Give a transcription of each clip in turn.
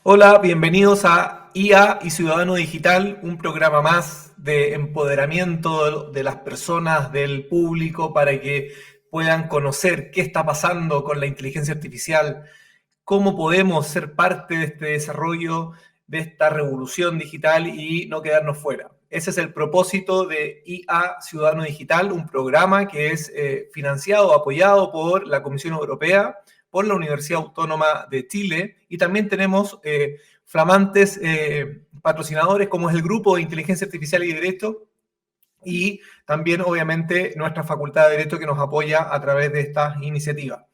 Hola, bienvenidos a IA y Ciudadano Digital, un programa más de empoderamiento de las personas, del público, para que puedan conocer qué está pasando con la inteligencia artificial, cómo podemos ser parte de este desarrollo, de esta revolución digital y no quedarnos fuera. Ese es el propósito de IA Ciudadano Digital, un programa que es financiado, apoyado por la Comisión Europea, por la Universidad Autónoma de Chile, y también tenemos flamantes patrocinadores como es el Grupo de Inteligencia Artificial y Derecho, y también obviamente nuestra Facultad de Derecho que nos apoya a través de estas iniciativas.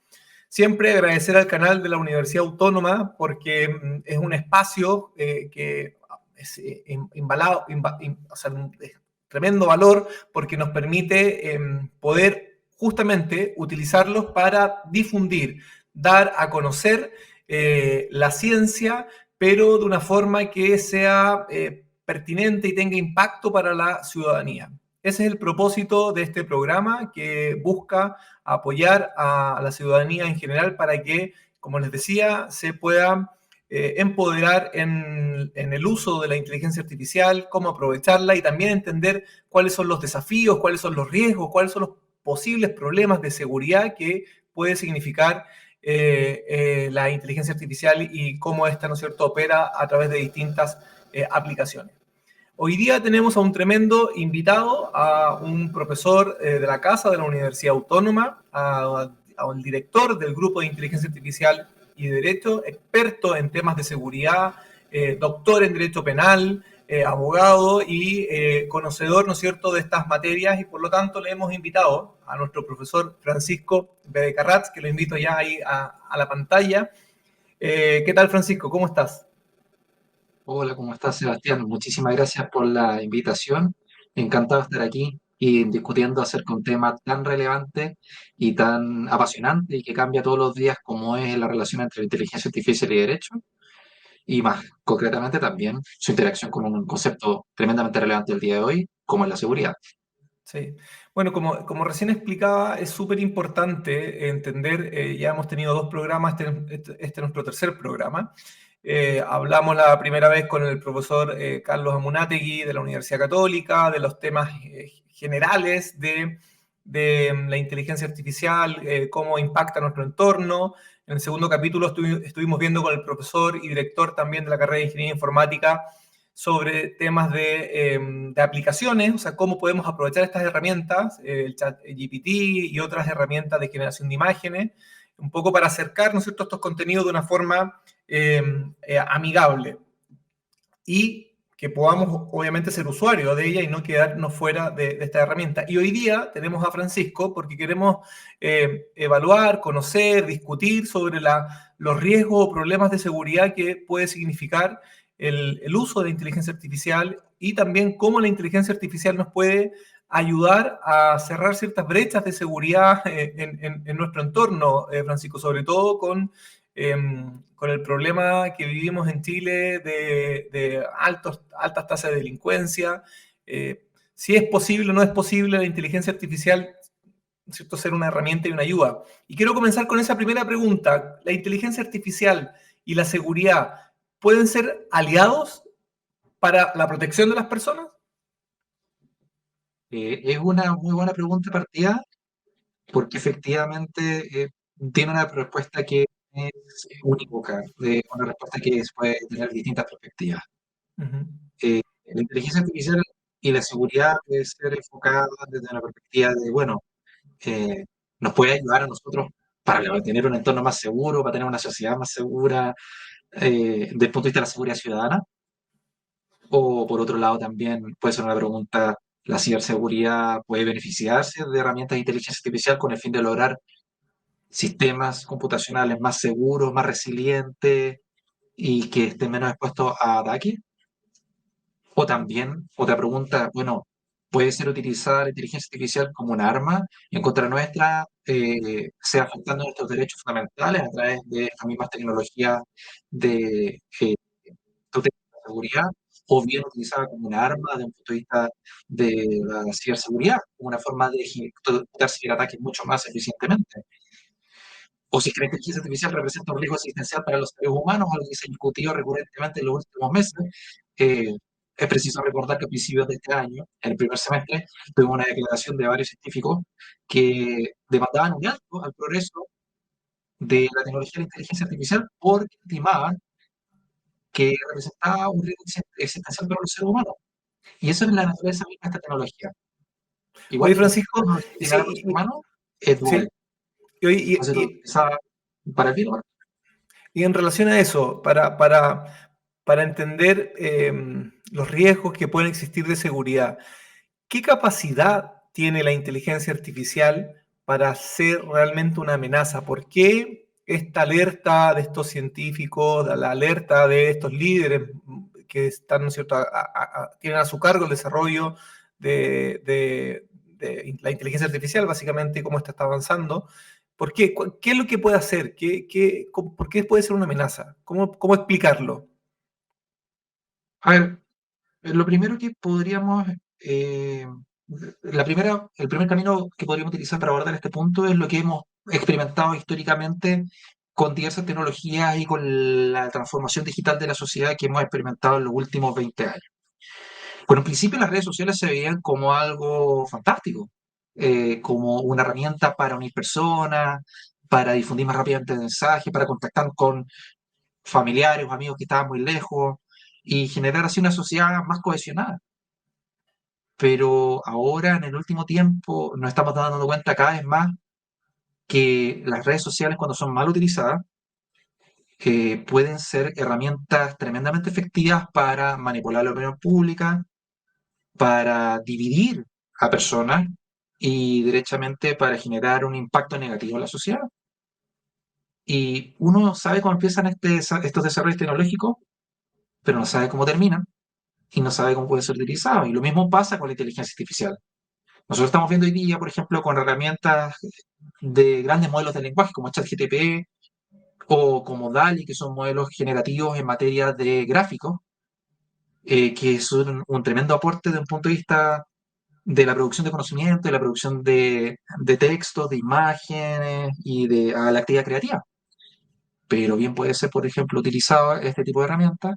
Siempre agradecer al canal de la Universidad Autónoma porque es un espacio que es embalado, o sea, es tremendo valor porque nos permite poder justamente utilizarlos para difundir, dar a conocer la ciencia, pero de una forma que sea pertinente y tenga impacto para la ciudadanía. Ese es el propósito de este programa que busca apoyar a la ciudadanía en general para que, como les decía, se pueda empoderar en el uso de la inteligencia artificial, cómo aprovecharla y también entender cuáles son los desafíos, cuáles son los riesgos, cuáles son los posibles problemas de seguridad que puede significar la inteligencia artificial y cómo esta, ¿no es cierto?, opera a través de distintas aplicaciones. Hoy día tenemos a un tremendo invitado, a un profesor de la casa de la Universidad Autónoma, a un director del Grupo de Inteligencia Artificial y Derecho, experto en temas de seguridad, doctor en Derecho Penal, abogado y conocedor, ¿no es cierto?, de estas materias, y por lo tanto le hemos invitado a nuestro profesor Francisco Bedecarratz, que lo invito ya ahí a la pantalla. ¿Qué tal, Francisco? ¿Cómo estás? Hola, ¿cómo estás, Sebastián? Muchísimas gracias por la invitación. Encantado de estar aquí y discutiendo acerca de un tema tan relevante y tan apasionante y que cambia todos los días como es la relación entre la inteligencia artificial y derecho y más concretamente también su interacción con un concepto tremendamente relevante el día de hoy, como es la seguridad. Sí. Bueno, como recién explicaba, es súper importante entender, ya hemos tenido dos programas, este es nuestro tercer programa. Hablamos la primera vez con el profesor Carlos Amunátegui de la Universidad Católica, de los temas generales de la inteligencia artificial, cómo impacta nuestro entorno. En el segundo capítulo estuvimos viendo con el profesor y director también de la carrera de Ingeniería Informática sobre temas de aplicaciones, o sea, cómo podemos aprovechar estas herramientas, el chat GPT y otras herramientas de generación de imágenes, un poco para acercar, ¿no es cierto?, estos contenidos de una forma amigable y que podamos obviamente ser usuarios de ella y no quedarnos fuera de esta herramienta. Y hoy día tenemos a Francisco porque queremos evaluar, conocer, discutir sobre los riesgos o problemas de seguridad que puede significar el uso de la inteligencia artificial y también cómo la inteligencia artificial nos puede ayudar a cerrar ciertas brechas de seguridad en nuestro entorno, Francisco, sobre todo con el problema que vivimos en Chile de altas tasas de delincuencia. Si es posible o no es posible la inteligencia artificial, ¿cierto?, ser una herramienta y una ayuda. Y quiero comenzar con esa primera pregunta. ¿La inteligencia artificial y la seguridad pueden ser aliados para la protección de las personas? Es una muy buena pregunta de partida porque efectivamente tiene una respuesta que es unívoca, de una respuesta que puede tener distintas perspectivas. Uh -huh. La inteligencia artificial y la seguridad puede ser enfocada desde una perspectiva de, bueno, eh, nos puede ayudar a nosotros para tener un entorno más seguro, para tener una sociedad más segura, desde el punto de vista de la seguridad ciudadana. O por otro lado también puede ser una pregunta, ¿la ciberseguridad puede beneficiarse de herramientas de inteligencia artificial con el fin de lograr sistemas computacionales más seguros, más resilientes y que estén menos expuestos a ataques? O también, otra pregunta, bueno, ¿puede ser utilizada la inteligencia artificial como un arma en contra nuestra, sea afectando nuestros derechos fundamentales a través de estas mismas tecnologías de seguridad, o bien utilizada como un arma desde un punto de vista de la ciberseguridad, como una forma de ejecutar ciberataques mucho más eficientemente? o si es que la inteligencia artificial representa un riesgo existencial para los seres humanos, algo que se ha discutido recurrentemente en los últimos meses. Eh, es preciso recordar que a principios de este año, en el primer semestre, tuvimos una declaración de varios científicos que demandaban un alto al progreso de la tecnología de la inteligencia artificial porque estimaban que representaba un riesgo existencial para los seres humanos. Y eso es la naturaleza misma de esta tecnología. Igual Oye, que Francisco, la tecnología que tiene para los seres sí, humanos es dual. sí, y, Puede ser y- utilizada para el bien o para y en relación a eso, para entender los riesgos que pueden existir de seguridad, ¿qué capacidad tiene la inteligencia artificial para ser realmente una amenaza? ¿Por qué esta alerta de estos científicos, la alerta de estos líderes que están, ¿no es cierto?, tienen a su cargo el desarrollo de la inteligencia artificial, básicamente, cómo esta está avanzando? ¿Por qué? ¿Qué es lo que puede hacer? ¿Por qué puede ser una amenaza? ¿Cómo explicarlo? A ver, lo primero que podríamos, el primer camino que podríamos utilizar para abordar este punto es lo que hemos experimentado históricamente con diversas tecnologías y con la transformación digital de la sociedad que hemos experimentado en los últimos 20 años. Bueno, en principio las redes sociales se veían como algo fantástico, como una herramienta para unir personas, para difundir más rápidamente mensajes, para contactar con familiares o amigos que estaban muy lejos y generar así una sociedad más cohesionada. Pero ahora, en el último tiempo, nos estamos dando cuenta cada vez más que las redes sociales, cuando son mal utilizadas, pueden ser herramientas tremendamente efectivas para manipular la opinión pública, para dividir a personas y derechamente para generar un impacto negativo en la sociedad. Y uno sabe cómo empiezan estos desarrollos tecnológicos, pero no sabe cómo terminan y no sabe cómo puede ser utilizado. Y lo mismo pasa con la inteligencia artificial. Nosotros estamos viendo hoy día, por ejemplo, con herramientas de grandes modelos de lenguaje como ChatGPT o como DALI, que son modelos generativos en materia de gráficos, que es un tremendo aporte desde un punto de vista de la producción de conocimiento, de la producción de textos, de imágenes y de la actividad creativa. Pero bien puede ser, por ejemplo, utilizado este tipo de herramientas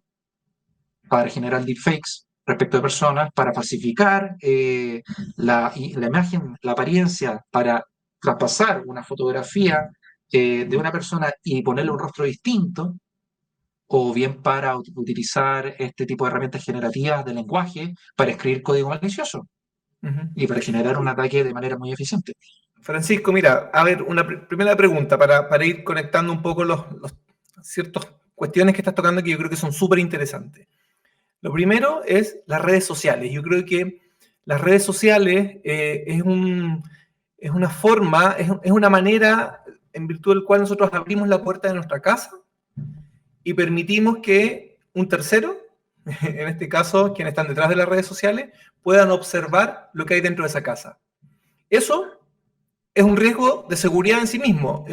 para generar deepfakes respecto de personas, para falsificar la imagen, la apariencia, para traspasar una fotografía de una persona y ponerle un rostro distinto, o bien para utilizar este tipo de herramientas generativas de lenguaje para escribir código malicioso y para generar un ataque de manera muy eficiente. Francisco, mira, a ver, una primera pregunta para ir conectando un poco los ciertas cuestiones que estás tocando que yo creo que son súper interesantes. Lo primero es las redes sociales. Yo creo que las redes sociales es una forma, es una manera en virtud del cual nosotros abrimos la puerta de nuestra casa y permitimos que un tercero, en este caso quienes están detrás de las redes sociales, puedan observar lo que hay dentro de esa casa. Eso es un riesgo de seguridad en sí mismo.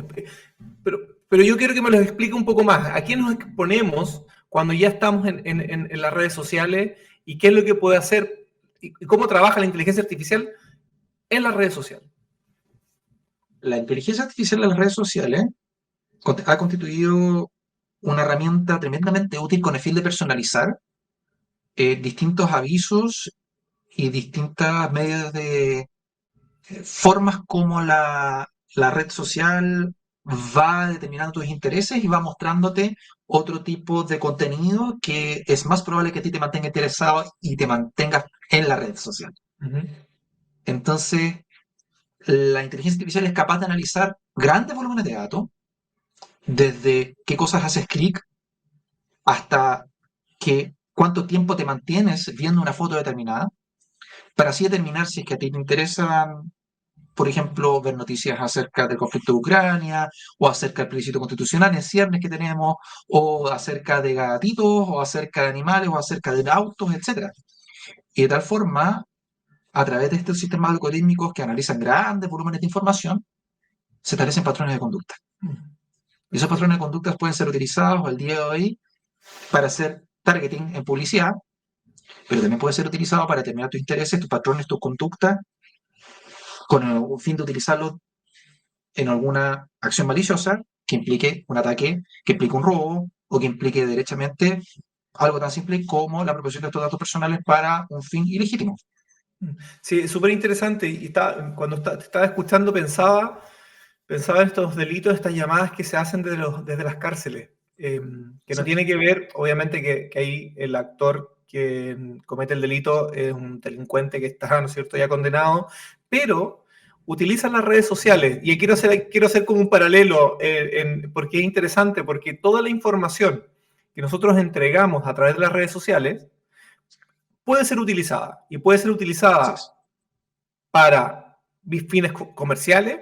Pero, pero yo quiero que me lo explique un poco más. ¿A quién nos exponemos cuando ya estamos en las redes sociales y qué es lo que puede hacer y cómo trabaja la inteligencia artificial en las redes sociales? La inteligencia artificial en las redes sociales ha constituido una herramienta tremendamente útil con el fin de personalizar distintos avisos y distintas medios de formas como la red social va determinando tus intereses y va mostrándote otro tipo de contenido que es más probable que a ti te mantenga interesado y te mantengas en la red social. Uh -huh. Entonces, la inteligencia artificial es capaz de analizar grandes volúmenes de datos, desde qué cosas haces clic hasta cuánto tiempo te mantienes viendo una foto determinada, para así determinar si es que a ti te interesan, por ejemplo, ver noticias acerca del conflicto de Ucrania, o acerca del plebiscito constitucional en ciernes que tenemos, o acerca de gatitos, o acerca de animales, o acerca de autos, etc. Y de tal forma, a través de estos sistemas algorítmicos que analizan grandes volúmenes de información, se establecen patrones de conducta. Y esos patrones de conducta pueden ser utilizados al día de hoy para hacer targeting en publicidad, pero también puede ser utilizado para determinar tus intereses, tus patrones, tus conductas, con el fin de utilizarlos en alguna acción maliciosa que implique un ataque, que implique un robo o que implique derechamente algo tan simple como la apropiación de estos datos personales para un fin ilegítimo. Sí, súper interesante. Y cuando te estaba escuchando pensaba en estos delitos, estas llamadas que se hacen desde las cárceles, que no Exacto. tiene que ver, obviamente, que ahí el actor que comete el delito es un delincuente que está, ¿no es cierto?, ya condenado, pero utilizan las redes sociales. Y quiero hacer como un paralelo, porque es interesante, porque toda la información que nosotros entregamos a través de las redes sociales puede ser utilizada, y puede ser Así utilizada es. para fines comerciales,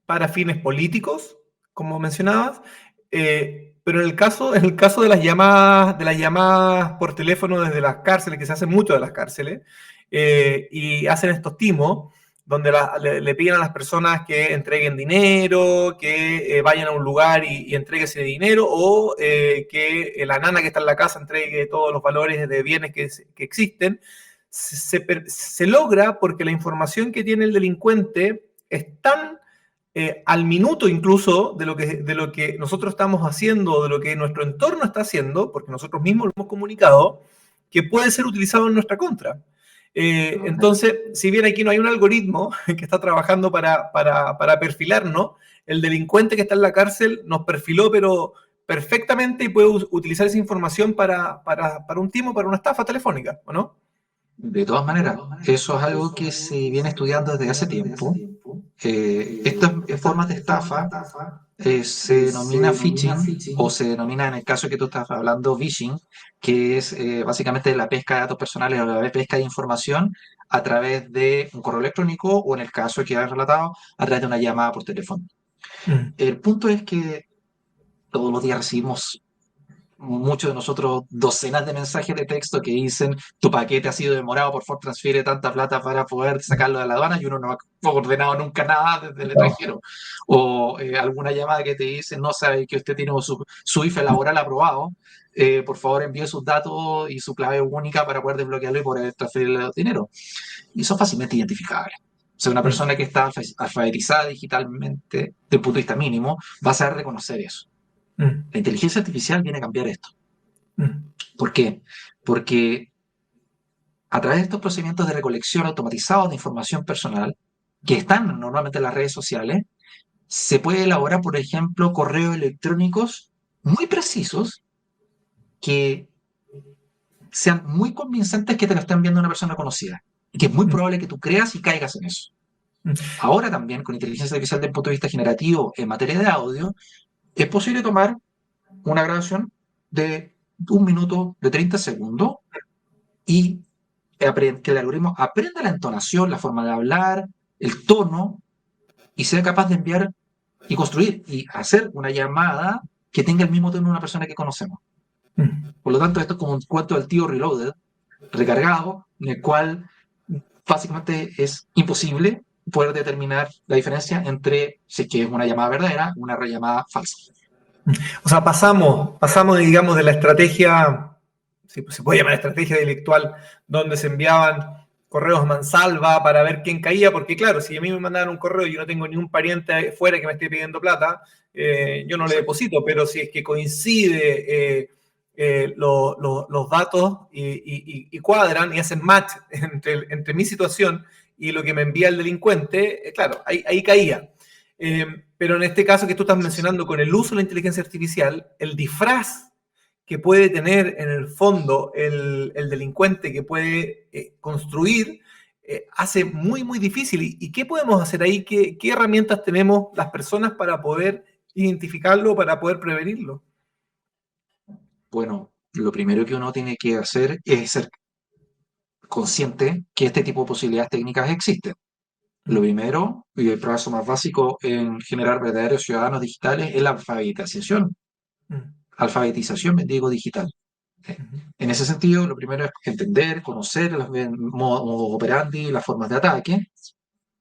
para fines políticos, como mencionabas, pero en el caso de las llamadas por teléfono desde las cárceles, que se hacen mucho de las cárceles, y hacen estos timos, donde le piden a las personas que entreguen dinero, que vayan a un lugar y entreguen ese dinero, o que la nana que está en la casa entregue todos los valores de bienes que existen, se logra porque la información que tiene el delincuente es tan al minuto incluso de lo que nosotros estamos haciendo, de lo que nuestro entorno está haciendo, porque nosotros mismos lo hemos comunicado, que puede ser utilizado en nuestra contra. Entonces, si bien aquí no hay un algoritmo que está trabajando para perfilarnos, el delincuente que está en la cárcel nos perfiló, pero perfectamente, y puede utilizar esa información para un timo, para una estafa telefónica, ¿o no? De todas maneras, eso es algo que se viene estudiando desde hace tiempo. Estas formas de estafa se denomina phishing o se denomina, en el caso que tú estás hablando, vishing, que es básicamente la pesca de datos personales o la pesca de información a través de un correo electrónico o, en el caso que has relatado, a través de una llamada por teléfono. Mm. El punto es que todos los días recibimos, muchos de nosotros, docenas de mensajes de texto que dicen: tu paquete ha sido demorado, por favor transfiere tanta plata para poder sacarlo de la aduana, y uno no ha ordenado nunca nada desde el No. extranjero. O alguna llamada que te dice: no sabe que usted tiene su IFE laboral aprobado, por favor envíe sus datos y su clave única para poder desbloquearlo y poder transferirle el dinero. Y son fácilmente identificables. O sea, una Mm. persona que está alfabetizada digitalmente, desde el punto de vista mínimo, va a saber reconocer eso. Mm. La inteligencia artificial viene a cambiar esto. Mm. ¿Por qué? Porque a través de estos procedimientos de recolección automatizados de información personal, que están normalmente en las redes sociales, se puede elaborar, por ejemplo, correos electrónicos muy precisos que sean muy convincentes que te lo está enviando una persona conocida. Y que es muy Mm. probable que tú creas y caigas en eso. Mm. Ahora también, con inteligencia artificial desde el punto de vista generativo en materia de audio, es posible tomar una grabación de 1 minuto, de 30 segundos, y que el algoritmo aprenda la entonación, la forma de hablar, el tono, y sea capaz de enviar y construir y hacer una llamada que tenga el mismo tono de una persona que conocemos. Mm. Por lo tanto, esto es como un cuento del tío Reloaded, recargado, en el cual básicamente es imposible poder determinar la diferencia entre si es que es una llamada verdadera o una llamada falsa. O sea, digamos, de la estrategia, si se puede llamar estrategia delictual, donde se enviaban correos mansalva para ver quién caía, porque claro, si a mí me mandaban un correo y yo no tengo ningún pariente fuera que me esté pidiendo plata, yo no le Exacto. deposito, pero si es que coincide los datos y cuadran y hacen match entre mi situación y lo que me envía el delincuente, claro, ahí caía. Pero en este caso que tú estás Así es. mencionando, con el uso de la inteligencia artificial, el disfraz que puede tener en el fondo el delincuente que puede construir, hace muy, muy difícil. ¿Y qué podemos hacer ahí? ¿Qué herramientas tenemos las personas para poder identificarlo, para poder prevenirlo? Bueno, lo primero que uno tiene que hacer es ser consciente que este tipo de posibilidades técnicas existen. Lo Mm. primero, y el paso más básico en generar verdaderos ciudadanos digitales, es la alfabetización. Mm. Alfabetización, digo, digital. Mm. En ese sentido, lo primero es entender, conocer los modos operandi, las formas de ataque,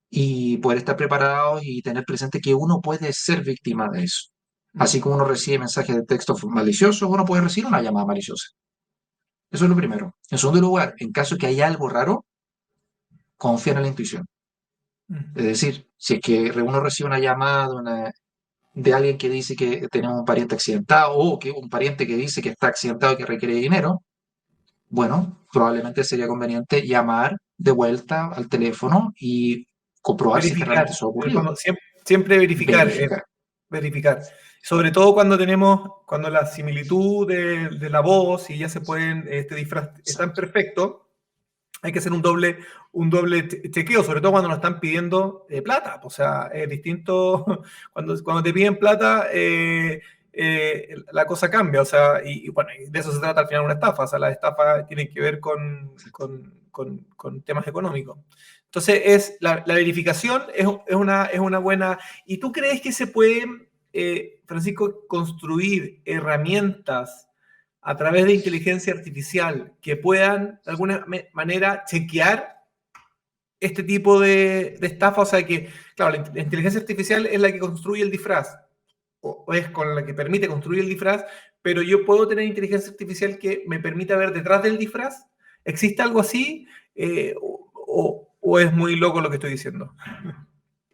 y poder estar preparados y tener presente que uno puede ser víctima de eso. Así como uno recibe mensajes de texto maliciosos, uno puede recibir una llamada maliciosa. Eso es lo primero. En segundo lugar, en caso que haya algo raro, confía en la intuición. Mm. Es decir, Si es que uno recibe una llamada de alguien que dice que tenemos un pariente accidentado o que un pariente que dice que está accidentado y que requiere dinero, bueno, probablemente sería conveniente llamar de vuelta al teléfono y comprobar si es que realmente Verificar, eso ha en el ocurrido. fondo, siempre verificar, Verificar. verificar. Sobre todo cuando la similitud de la voz y ya se pueden, este disfraz es tan Exacto. perfecto, hay que hacer un doble chequeo, sobre todo cuando nos están pidiendo plata. O sea, es distinto cuando te piden plata, la cosa cambia. O sea, y bueno, y de eso se trata al final una estafa. O sea, las estafas tienen que ver con temas económicos. Entonces, la verificación es una buena. ¿Y tú crees que se pueden, Francisco, construir herramientas a través de inteligencia artificial que puedan de alguna manera chequear este tipo de estafa? O sea que, claro, la inteligencia artificial es la que construye el disfraz, o es con la que permite construir el disfraz, pero yo puedo tener inteligencia artificial que me permita ver detrás del disfraz. ¿Existe algo así? ¿O es muy loco lo que estoy diciendo?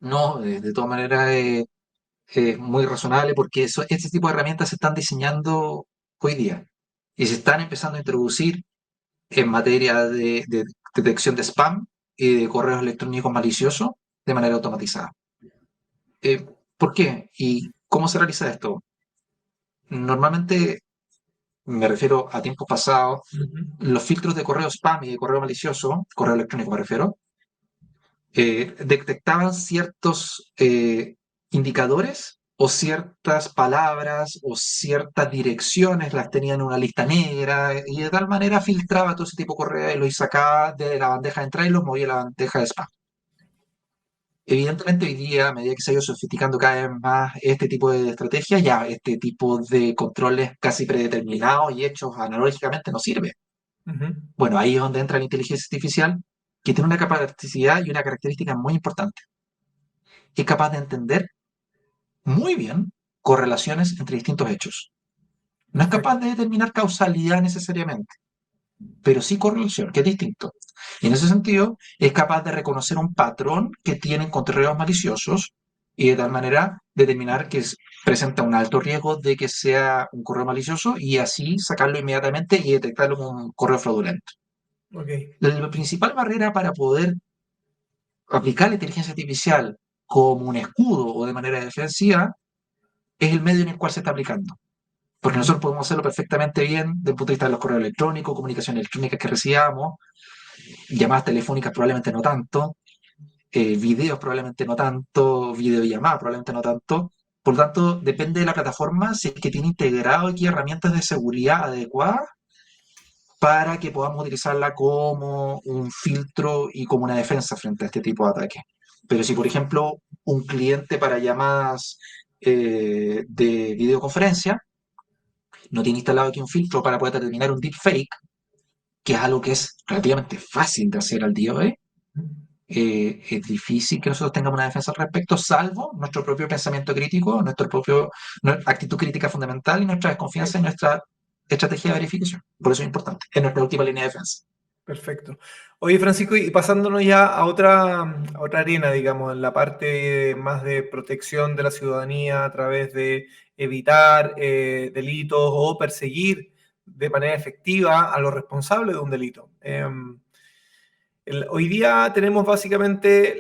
No, de todas maneras es muy razonable porque este tipo de herramientas se están diseñando hoy día y se están empezando a introducir en materia de detección de spam y de correos electrónicos maliciosos de manera automatizada. Eh, ¿Por qué? ¿Y cómo se realiza esto? Normalmente, me refiero a tiempos pasados, Ujú. los filtros de correo spam y de correo malicioso, correo electrónico me refiero, detectaban ciertos indicadores o ciertas palabras o ciertas direcciones, las tenían en una lista negra y de tal manera filtraba todo ese tipo de correo y los sacaba de la bandeja de entrada y los movía a la bandeja de spam. Evidentemente hoy día, a medida que se ha ido sofisticando cada vez más este tipo de estrategias, ya este tipo de controles casi predeterminados y hechos analógicamente no sirve. Ujú. Bueno, ahí es donde entra la inteligencia artificial, que tiene una capacidad y una característica muy importante. Es capaz de entender muy bien correlaciones entre distintos hechos. No es capaz Perfecto. de determinar causalidad necesariamente, pero sí correlación, que es distinto. Y en ese sentido, es capaz de reconocer un patrón que tienen correos maliciosos y de tal manera determinar que presenta un alto riesgo de que sea un correo malicioso y así sacarlo inmediatamente y detectarlo como un correo fraudulento. Ok. La principal barrera para poder aplicar la inteligencia artificial como un escudo o de manera defensiva es el medio en el cual se está aplicando. Porque Ujú. nosotros podemos hacerlo perfectamente bien desde el punto de vista de los correos electrónicos, comunicación electrónica que recibamos, llamadas telefónicas probablemente no tanto, videos probablemente no tanto, videollamadas probablemente no tanto. Por lo tanto, depende de la plataforma si es que tiene integrado aquí herramientas de seguridad adecuadas para que podamos utilizarla como un filtro y como una defensa frente a este tipo de ataques. Pero si, por ejemplo, un cliente para llamadas de videoconferencia no tiene instalado aquí un filtro para poder determinar un deepfake, que es algo que es relativamente fácil de hacer al día de hoy, es difícil que nosotros tengamos una defensa al respecto, salvo nuestro propio pensamiento crítico, nuestra actitud crítica fundamental y nuestra desconfianza en nuestra estrategia de verificación. Por eso es importante, es nuestra última línea de defensa. Perfecto. Oye, Francisco, y pasándonos ya a otra arena, digamos, en la parte más de protección de la ciudadanía a través de evitar delitos o perseguir de manera efectiva a los responsables de un delito. Hoy día tenemos básicamente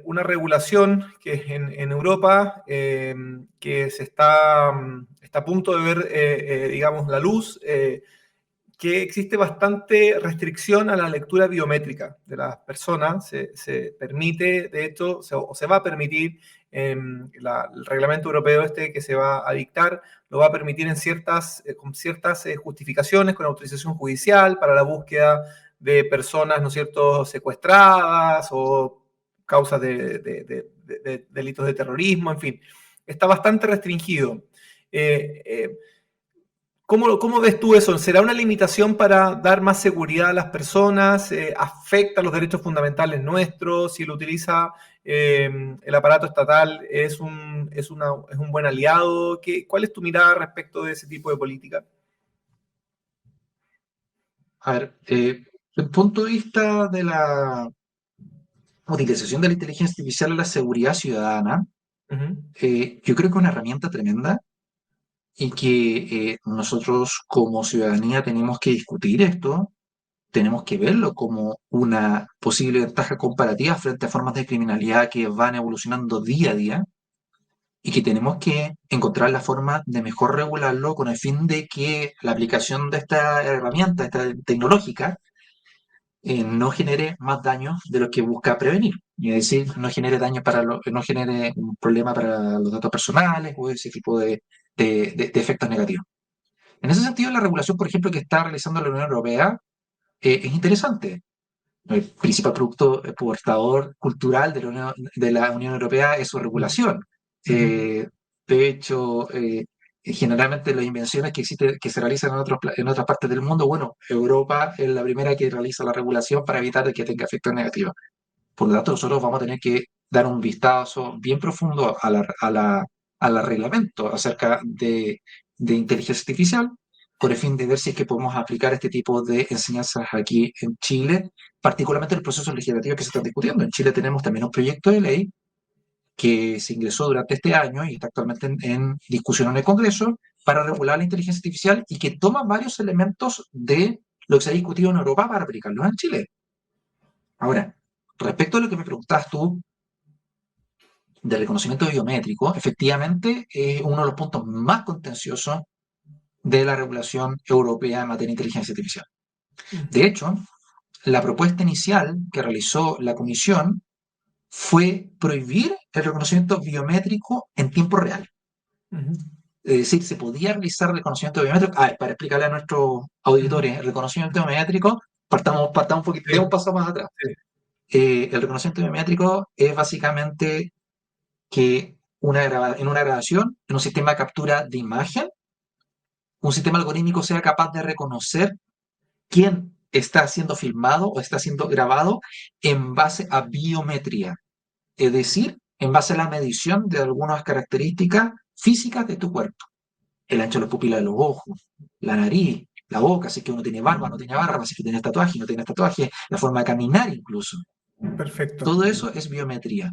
una regulación que es en Europa, que está a punto de ver, digamos, la luz. Que existe bastante restricción a la lectura biométrica de las personas. Se permite, de hecho, o se va a permitir, el reglamento europeo este que se va a dictar, lo va a permitir con ciertas justificaciones, con autorización judicial para la búsqueda de personas, ¿no es cierto?, secuestradas o causas de delitos de terrorismo, en fin. Está bastante restringido. Eh, eh, ¿Cómo ves tú eso? ¿Será una limitación para dar más seguridad a las personas? ¿Afecta los derechos fundamentales nuestros? Si lo utiliza el aparato estatal, ¿es un buen aliado? ¿Cuál es tu mirada respecto de ese tipo de política? A ver, desde el punto de vista de la utilización de la inteligencia artificial en la seguridad ciudadana, Ujú, yo creo que es una herramienta tremenda y que nosotros como ciudadanía tenemos que discutir esto, tenemos que verlo como una posible ventaja comparativa frente a formas de criminalidad que van evolucionando día a día y que tenemos que encontrar la forma de mejor regularlo con el fin de que la aplicación de esta herramienta, esta tecnológica, no genere más daños de lo que busca prevenir. Y es decir, no genere daño no genere un problema para los datos personales o ese tipo de efectos negativos. En ese sentido, la regulación, por ejemplo, que está realizando la Unión Europea es interesante. El principal producto exportador cultural de la Unión Europea es su regulación. ujú. Eh, de hecho, generalmente las invenciones que existen, que se realizan en otras partes del mundo, bueno, Europa es la primera que realiza la regulación para evitar de que tenga efectos negativos. Por lo tanto, nosotros vamos a tener que dar un vistazo bien profundo al reglamento acerca de inteligencia artificial, con el fin de ver si es que podemos aplicar este tipo de enseñanzas aquí en Chile, particularmente en los procesos legislativos que se están discutiendo. En Chile tenemos también un proyecto de ley que se ingresó durante este año y está actualmente en discusión en el Congreso para regular la inteligencia artificial y que toma varios elementos de lo que se ha discutido en Europa para aplicarlos en Chile. Ahora, respecto a lo que me preguntabas tú de reconocimiento biométrico, efectivamente es uno de los puntos más contenciosos de la regulación europea en materia de inteligencia artificial. De hecho, la propuesta inicial que realizó la Comisión fue prohibir el reconocimiento biométrico en tiempo real. Ujú. Es decir, se podía realizar reconocimiento biométrico. Para explicarle a nuestros Ujú. auditores, el reconocimiento biométrico, partamos un poquito, de un Sí, paso más atrás. sí. El reconocimiento biométrico es básicamente que en una grabación, en un sistema de captura de imagen, un sistema algorítmico sea capaz de reconocer quién está siendo filmado o está siendo grabado en base a biometría, es decir, en base a la medición de algunas características físicas de tu cuerpo. El ancho de la pupila de los ojos, la nariz, la boca, si es que uno tiene barba, no tiene barba, si es que tiene tatuaje, no tiene tatuaje, la forma de caminar incluso. Perfecto. Todo eso es biometría.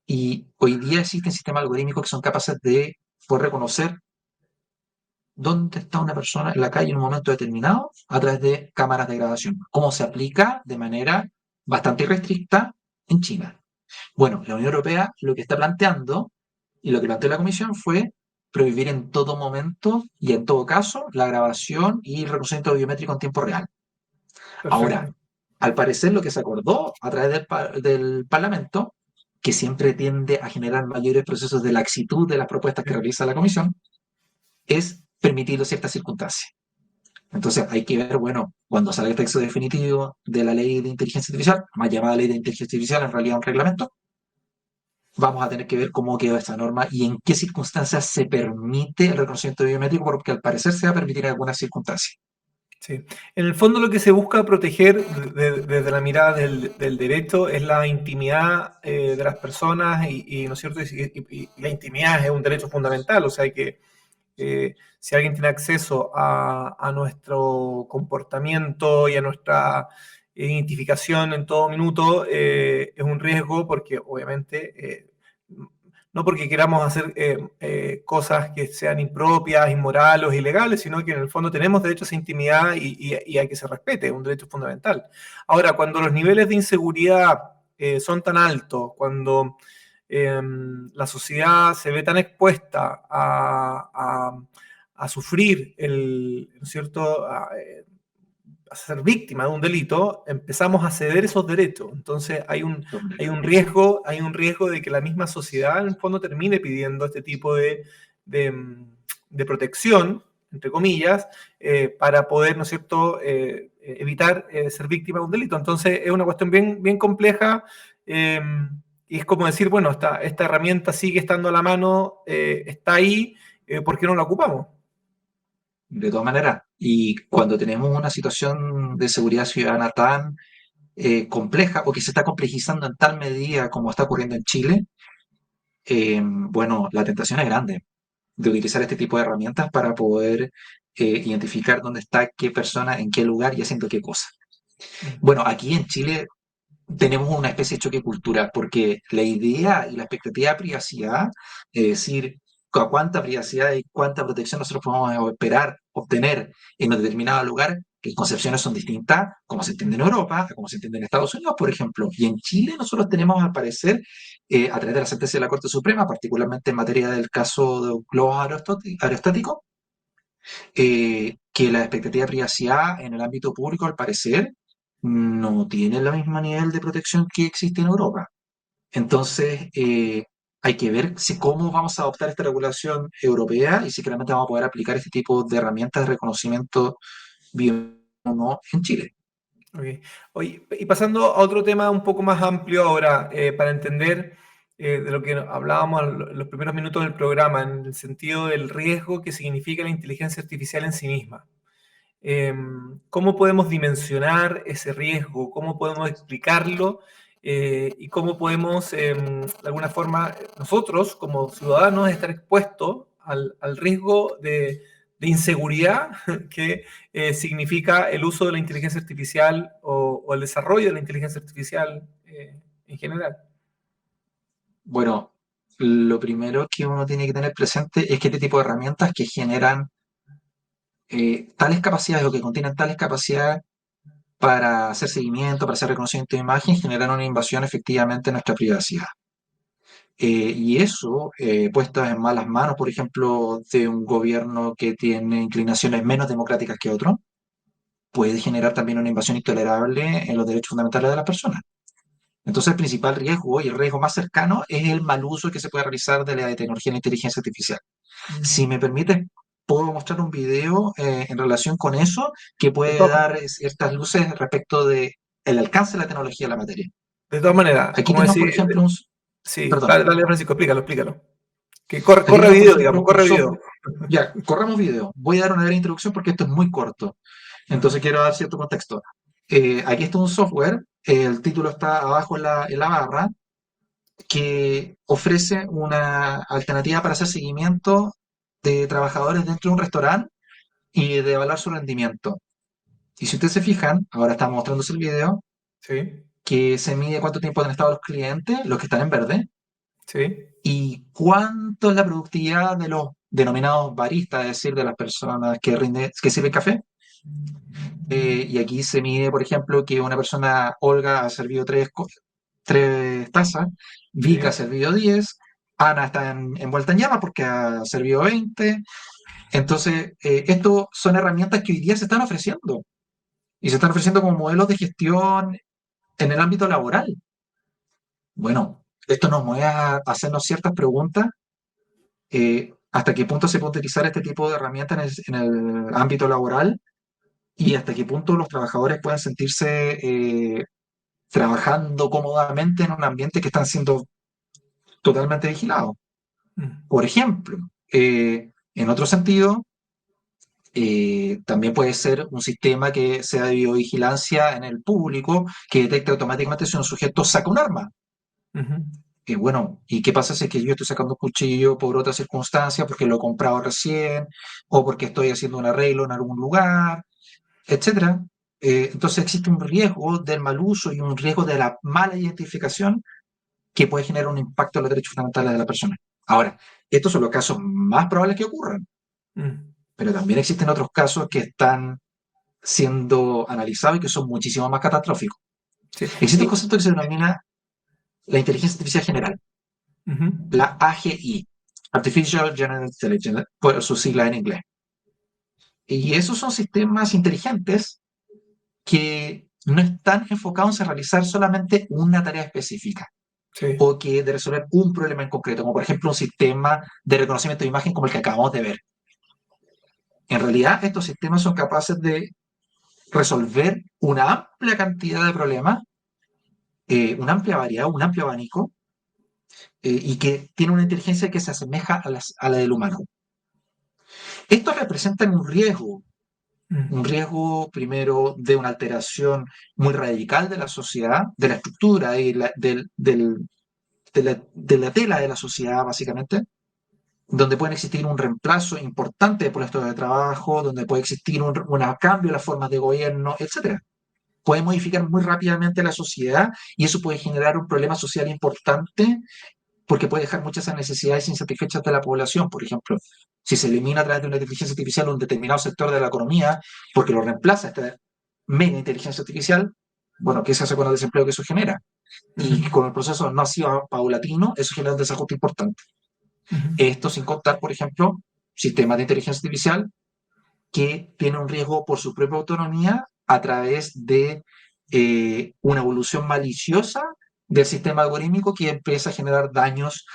Y hoy día existen sistemas algorítmicos que son capaces de poder reconocer dónde está una persona en la calle en un momento determinado a través de cámaras de grabación, como se aplica de manera bastante irrestricta en China. Bueno, la Unión Europea lo que está planteando y lo que planteó la Comisión fue prohibir en todo momento y en todo caso la grabación y el reconocimiento biométrico en tiempo real. Ahora, Perfecto. al parecer lo que se acordó a través del Parlamento, que siempre tiende a generar mayores procesos de laxitud de las propuestas que Sí. realiza la Comisión, es permitirlo en ciertas circunstancias. Entonces hay que ver, bueno, cuando salga el texto definitivo de la ley de inteligencia artificial, más llamada ley de inteligencia artificial, en realidad un reglamento, vamos a tener que ver cómo quedó esta norma y en qué circunstancias se permite el reconocimiento biométrico, porque al parecer se va a permitir en algunas circunstancias. Sí. En el fondo lo que se busca proteger desde la mirada del derecho es la intimidad de las personas ¿no es cierto? Y la intimidad es un derecho fundamental, o sea que si alguien tiene acceso a nuestro comportamiento y a nuestra identificación en todo minuto, es un riesgo porque obviamente no porque queramos hacer cosas que sean impropias, inmorales o ilegales, sino que en el fondo tenemos derecho a esa intimidad y a que se respete, es un derecho fundamental. Ahora, cuando los niveles de inseguridad son tan altos, cuando la sociedad se ve tan expuesta a sufrir ¿no es cierto? A ser víctima de un delito, empezamos a ceder esos derechos. Entonces hay un riesgo de que la misma sociedad en el fondo termine pidiendo este tipo de protección, entre comillas, para poder, ¿no es cierto?, evitar ser víctima de un delito. Entonces es una cuestión bien compleja eh, y es como decir, bueno, esta herramienta sigue estando a la mano, está ahí, ¿por qué no la ocupamos? De todas maneras, y cuando tenemos una situación de seguridad ciudadana tan compleja o que se está complejizando en tal medida como está ocurriendo en Chile, bueno, la tentación es grande de utilizar este tipo de herramientas para poder identificar dónde está qué persona, en qué lugar y haciendo qué cosa. Mm. Bueno, aquí en Chile tenemos una especie de choque cultural, porque la idea y la expectativa de privacidad, es decir, a cuánta privacidad y cuánta protección nosotros podemos esperar obtener en un determinado lugar, que concepciones son distintas, como se entiende en Europa, a como se entiende en Estados Unidos, por ejemplo. Y en Chile nosotros tenemos, al parecer, a través de la sentencia de la Corte Suprema, particularmente en materia del caso de globos aerostáticos, que la expectativa de privacidad en el ámbito público, al parecer, no tiene el mismo nivel de protección que existe en Europa. Entonces, hay que ver cómo vamos a adoptar esta regulación europea y si realmente vamos a poder aplicar este tipo de herramientas de reconocimiento bio o no en Chile. Ok. Oye, y pasando a otro tema un poco más amplio ahora, para entender de lo que hablábamos en los primeros minutos del programa, en el sentido del riesgo que significa la inteligencia artificial en sí misma. ¿Cómo podemos dimensionar ese riesgo? ¿Cómo podemos explicarlo? ¿Y cómo podemos, de alguna forma, nosotros como ciudadanos estar expuestos al riesgo de inseguridad que significa el uso de la inteligencia artificial o el desarrollo de la inteligencia artificial en general? Bueno, lo primero que uno tiene que tener presente es que este tipo de herramientas que generan tales capacidades o que contienen tales capacidades para hacer seguimiento, para hacer reconocimiento de imagen, generan una invasión efectivamente en nuestra privacidad. Y eso, puesta en malas manos, por ejemplo, de un gobierno que tiene inclinaciones menos democráticas que otro, puede generar también una invasión intolerable en los derechos fundamentales de las personas. Entonces, el principal riesgo y el riesgo más cercano es el mal uso que se puede realizar de la tecnología de la inteligencia artificial. Mm. Si me permite, puedo mostrar un video en relación con eso que De puede todas, dar ciertas luces respecto de el alcance de la tecnología en la materia. de todas maneras, Aquí como tenemos, decir, por ejemplo, un... sí, Perdón. dale, dale, Francisco, explícalo, explícalo. Que corre, Aquí corre tenemos, por video, digamos, ejemplo, un corre video. software. Ya, corramos video. Voy a dar una breve introducción porque esto es muy corto. Entonces quiero dar cierto contexto. Aquí está un software, el título está abajo en la barra, que ofrece una alternativa para hacer seguimiento de trabajadores dentro de un restaurante y de evaluar su rendimiento. Y si ustedes se fijan, ahora está mostrándose el video, Sí, que se mide cuánto tiempo han estado los clientes, los que están en verde, sí, y cuánto es la productividad de los denominados baristas, es decir, de las personas que sirven café. Y aquí se mide, por ejemplo, que una persona, Olga, ha servido tres tazas, Vika ha sí. servido 10, Ana está envuelta en llamas porque ha servido 20. Entonces, esto son herramientas que hoy día se están ofreciendo y se están ofreciendo como modelos de gestión en el ámbito laboral. Bueno, esto nos mueve a hacernos ciertas preguntas. ¿Hasta qué punto se puede utilizar este tipo de herramientas en el ámbito laboral? ¿Y hasta qué punto los trabajadores pueden sentirse trabajando cómodamente en un ambiente que están siendo totalmente vigilados? Mm, Por ejemplo, en otro sentido, también puede ser un sistema que sea de biovigilancia en el público que detecte automáticamente si un sujeto saca un arma. ujú, Bueno, ¿y qué pasa si es que yo estoy sacando un cuchillo por otra circunstancia, porque lo he comprado recién, o porque estoy haciendo un arreglo en algún lugar, etcétera? Entonces existe un riesgo del mal uso y un riesgo de la mala identificación que puede generar un impacto en los derechos fundamentales de la persona. Ahora, estos son los casos más probables que ocurran, mm. pero también existen otros casos que están siendo analizados y que son muchísimo más catastróficos. Sí. Existe un concepto que se denomina la inteligencia artificial general, Ujú, la AGI, Artificial General Intelligence, por su sigla en inglés. Y esos son sistemas inteligentes que no están enfocados en realizar solamente una tarea específica sí. o que de resolver un problema en concreto, como por ejemplo un sistema de reconocimiento de imagen como el que acabamos de ver. En realidad, estos sistemas son capaces de resolver una amplia cantidad de problemas, una amplia variedad, un amplio abanico, y que tiene una inteligencia que se asemeja a la del humano. Esto representa un Mm, riesgo primero de una alteración muy radical de la sociedad, de la estructura y de la tela de la sociedad, básicamente, donde puede existir un reemplazo importante de puestos de trabajo, donde puede existir un cambio en las formas de gobierno, etcétera. puede modificar muy rápidamente la sociedad y eso puede generar un problema social importante porque puede dejar muchas necesidades insatisfechas de la población. Por ejemplo, si se elimina a través de una inteligencia artificial un determinado sector de la economía porque lo reemplaza esta mega inteligencia artificial, bueno, ¿qué se hace con el desempleo que eso genera? Y Ujú, con el proceso no ha sido paulatino, eso genera un desajuste importante. ujú. Esto sin contar, por ejemplo, sistemas de inteligencia artificial que tienen un riesgo por su propia autonomía a través de una evolución maliciosa del sistema algorítmico que empieza a generar daños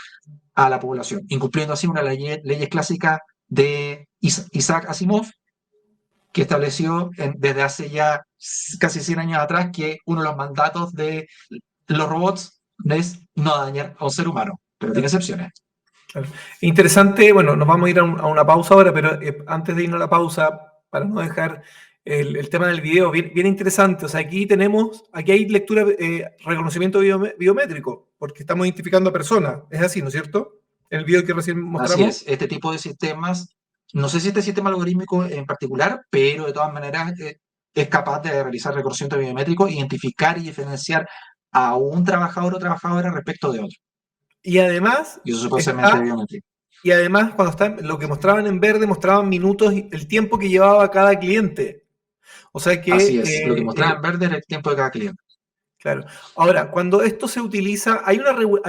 a la población, incumpliendo así una ley clásica de Isaac Asimov, que estableció desde hace ya casi 100 años atrás que uno de los mandatos de los robots es no dañar a un ser humano, pero tiene Claro, excepciones. claro. Interesante, bueno, nos vamos a ir a una pausa ahora, pero antes de irnos a la pausa, para no dejar el tema del video, bien, bien interesante. O sea, aquí hay lectura, reconocimiento biométrico, porque estamos identificando a personas. Es así, ¿no es cierto? El video que recién Así mostramos. es, este tipo de sistemas, no sé si este sistema algorítmico en particular, pero de todas maneras es capaz de realizar reconocimiento biométrico, identificar y diferenciar a un trabajador o trabajadora respecto de otro. Y además, Y eso puede ser está mediante biométrico. Y además, cuando está, lo que mostraban en verde, mostraban minutos, el tiempo que llevaba cada cliente. O sea que, Así es, lo que mostraba en verde era el tiempo de cada cliente. claro. Ahora, cuando esto se utiliza, ¿hay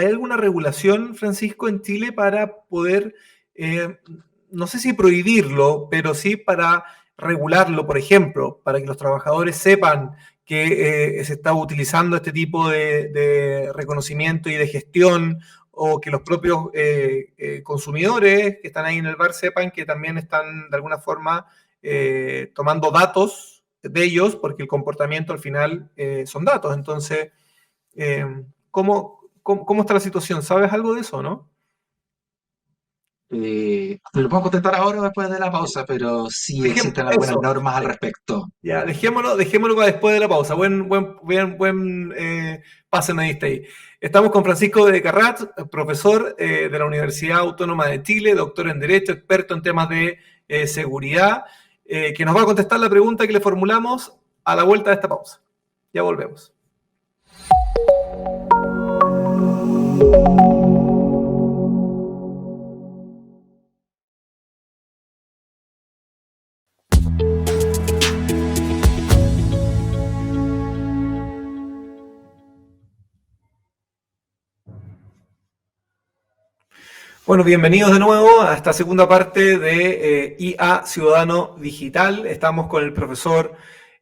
alguna regulación, Francisco, en Chile para poder, eh, no sé si prohibirlo, pero sí para regularlo, por ejemplo, para que los trabajadores sepan que se está utilizando este tipo de reconocimiento y de gestión, o que los propios consumidores que están ahí en el bar sepan que también están de alguna forma tomando datos de ellos, porque el comportamiento al final son datos. Entonces, eh, ¿cómo está la situación? ¿Sabes algo de eso, no? Lo puedo contestar ahora o después de la pausa, pero sí Dejemos existen algunas eso. normas al respecto. Ya, dejémoslo para después de la pausa. Buen pase me diste ahí. Estamos con Francisco de Carrat, profesor de la Universidad Autónoma de Chile, doctor en Derecho, experto en temas de seguridad, que nos va a contestar la pregunta que le formulamos a la vuelta de esta pausa. Ya volvemos. Bueno, bienvenidos de nuevo a esta segunda parte de IA Ciudadano Digital. Estamos con el profesor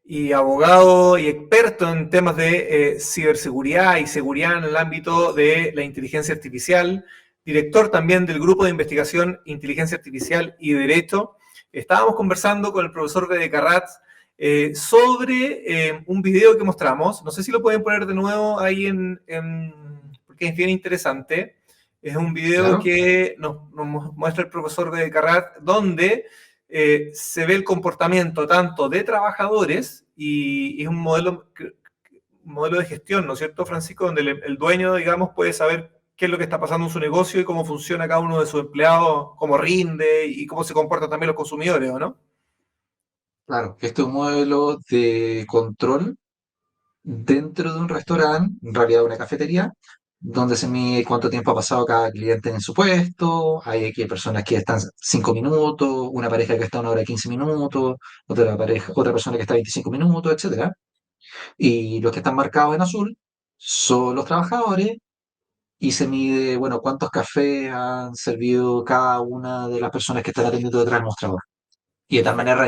y abogado y experto en temas de ciberseguridad y seguridad en el ámbito de la inteligencia artificial, director también del Grupo de Investigación Inteligencia Artificial y Derecho. Estábamos conversando con el profesor Bede Carrat sobre un video que mostramos. No sé si lo pueden poner de nuevo ahí porque es bien interesante. Es un video Claro. que nos muestra el profesor de Carrat, donde se ve el comportamiento tanto de trabajadores y es un modelo de gestión, ¿no es cierto, Francisco? Donde el dueño, digamos, puede saber qué es lo que está pasando en su negocio y cómo funciona cada uno de sus empleados, cómo rinde y cómo se comportan también los consumidores, ¿o no? Claro, este es un modelo de control dentro de un restaurante, en realidad una cafetería, donde se mide cuánto tiempo ha pasado cada cliente en su puesto, hay aquí personas que están 5 minutos, una pareja que está 1 hora y 15 minutos, otra persona que está 25 minutos, etcétera. Y los que están marcados en azul son los trabajadores y se mide, bueno, cuántos cafés han servido cada una de las personas que están atendiendo detrás del mostrador. Y de tal manera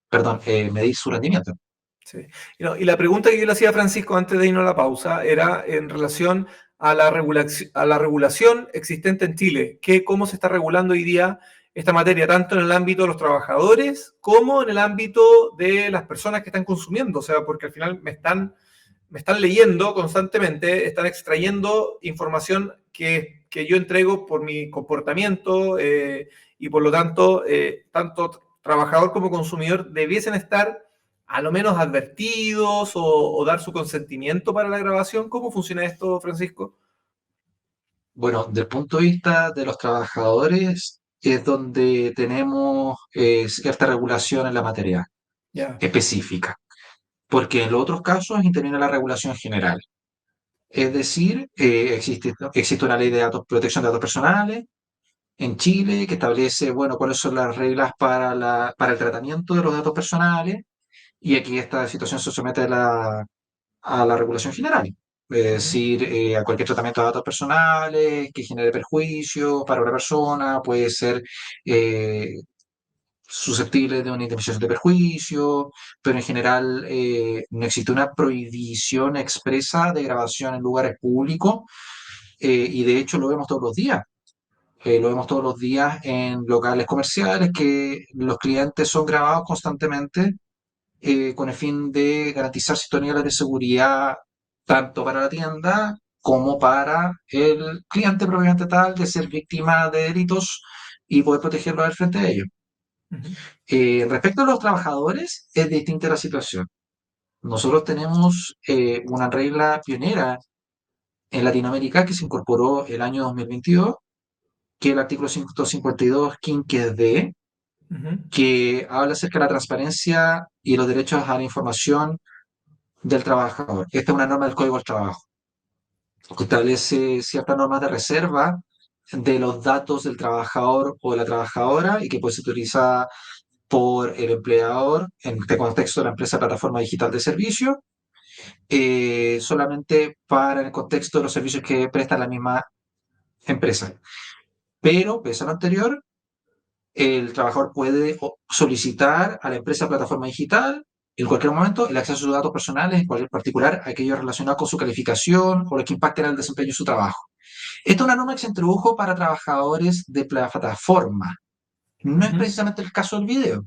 Perfecto. medir su rendimiento. Sí. Y la pregunta que yo le hacía a Francisco antes de irnos a la pausa era en relación a la regulación existente en Chile, cómo se está regulando hoy día esta materia, tanto en el ámbito de los trabajadores como en el ámbito de las personas que están consumiendo. O sea, porque al final me están leyendo constantemente, están extrayendo información que yo entrego por mi comportamiento y por lo tanto, tanto trabajador como consumidor debiesen estar a lo menos advertidos o dar su consentimiento para la grabación. ¿Cómo funciona esto, Francisco? Bueno, del punto de vista de los trabajadores, es donde tenemos cierta regulación en la materia Ya. específica. porque en los otros casos interviene la regulación general. Es decir, existe una ley de protección de datos personales en Chile que establece, bueno, cuáles son las reglas para el tratamiento de los datos personales, y aquí esta situación se somete a la regulación general. Es Ujú, decir, a cualquier tratamiento de datos personales que genere perjuicio para una persona puede ser eh, susceptible de una indemnización de perjuicio, pero en general no existe una prohibición expresa de grabación en lugares públicos, y de hecho lo vemos todos los días. Lo vemos todos los días en locales comerciales que los clientes son grabados constantemente con el fin de garantizar ciertos niveles de seguridad tanto para la tienda como para el cliente propiamente tal, de ser víctima de delitos y poder protegerlo al frente de ellos. ujú, Respecto a los trabajadores, es distinta la situación. Nosotros tenemos una regla pionera en Latinoamérica que se incorporó el año 2022, que es el artículo 152 quinques D, ujú, que habla acerca de la transparencia y los derechos a la información del trabajador. Esta es una norma del Código del Trabajo, que establece ciertas normas de reserva de los datos del trabajador o de la trabajadora y que puede ser utilizada por el empleador en este contexto de la empresa plataforma digital de servicio, solamente para el contexto de los servicios que presta la misma empresa. Pero, pese a lo anterior, el trabajador puede solicitar a la empresa plataforma digital en cualquier momento el acceso a sus datos personales, en cualquier particular, aquellos relacionados con su calificación o los que impacten el desempeño de su trabajo. Esta es una norma que se introdujo para trabajadores de plataforma. No es ujú. precisamente el caso del video,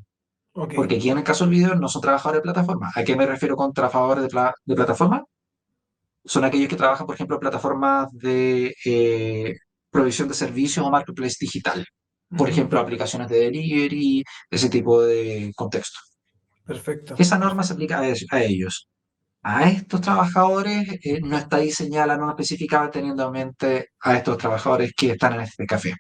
Ok. porque aquí en el caso del video no son trabajadores de plataforma. ¿A qué me refiero con trabajadores de plataforma? Son aquellos que trabajan, por ejemplo, en plataformas de provisión de servicios o marketplace digital. Por Ujú. ejemplo, aplicaciones de delivery, ese tipo de contexto. Perfecto, Esa norma se perfecto. aplica a ellos. A estos trabajadores no está diseñada la norma específica teniendo en mente a estos trabajadores que están en este café.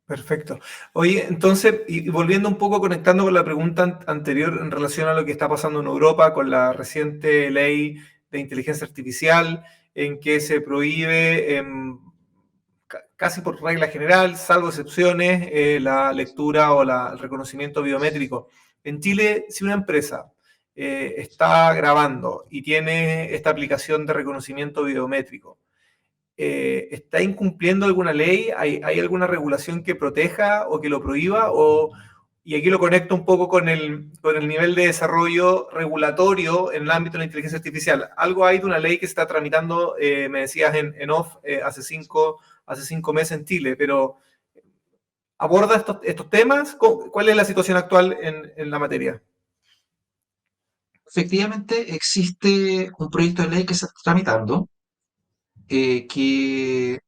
Perfecto. Oye, entonces, y volviendo un poco, conectando con la pregunta anterior en relación a lo que está pasando en Europa con la reciente ley de inteligencia artificial, en que se prohíbe casi por regla general, salvo excepciones, la lectura o el reconocimiento biométrico. En Chile, si una empresa está grabando y tiene esta aplicación de reconocimiento biométrico, ¿está incumpliendo alguna ley? ¿Hay alguna regulación que proteja o que lo prohíba? Y aquí lo conecto un poco con el nivel de desarrollo regulatorio en el ámbito de la inteligencia artificial. Algo hay de una ley que se está tramitando, me decías en off, hace 5 meses en Chile, pero ¿aborda estos temas? ¿Cuál es la situación actual en la materia? Efectivamente, existe un proyecto de ley que se está tramitando, que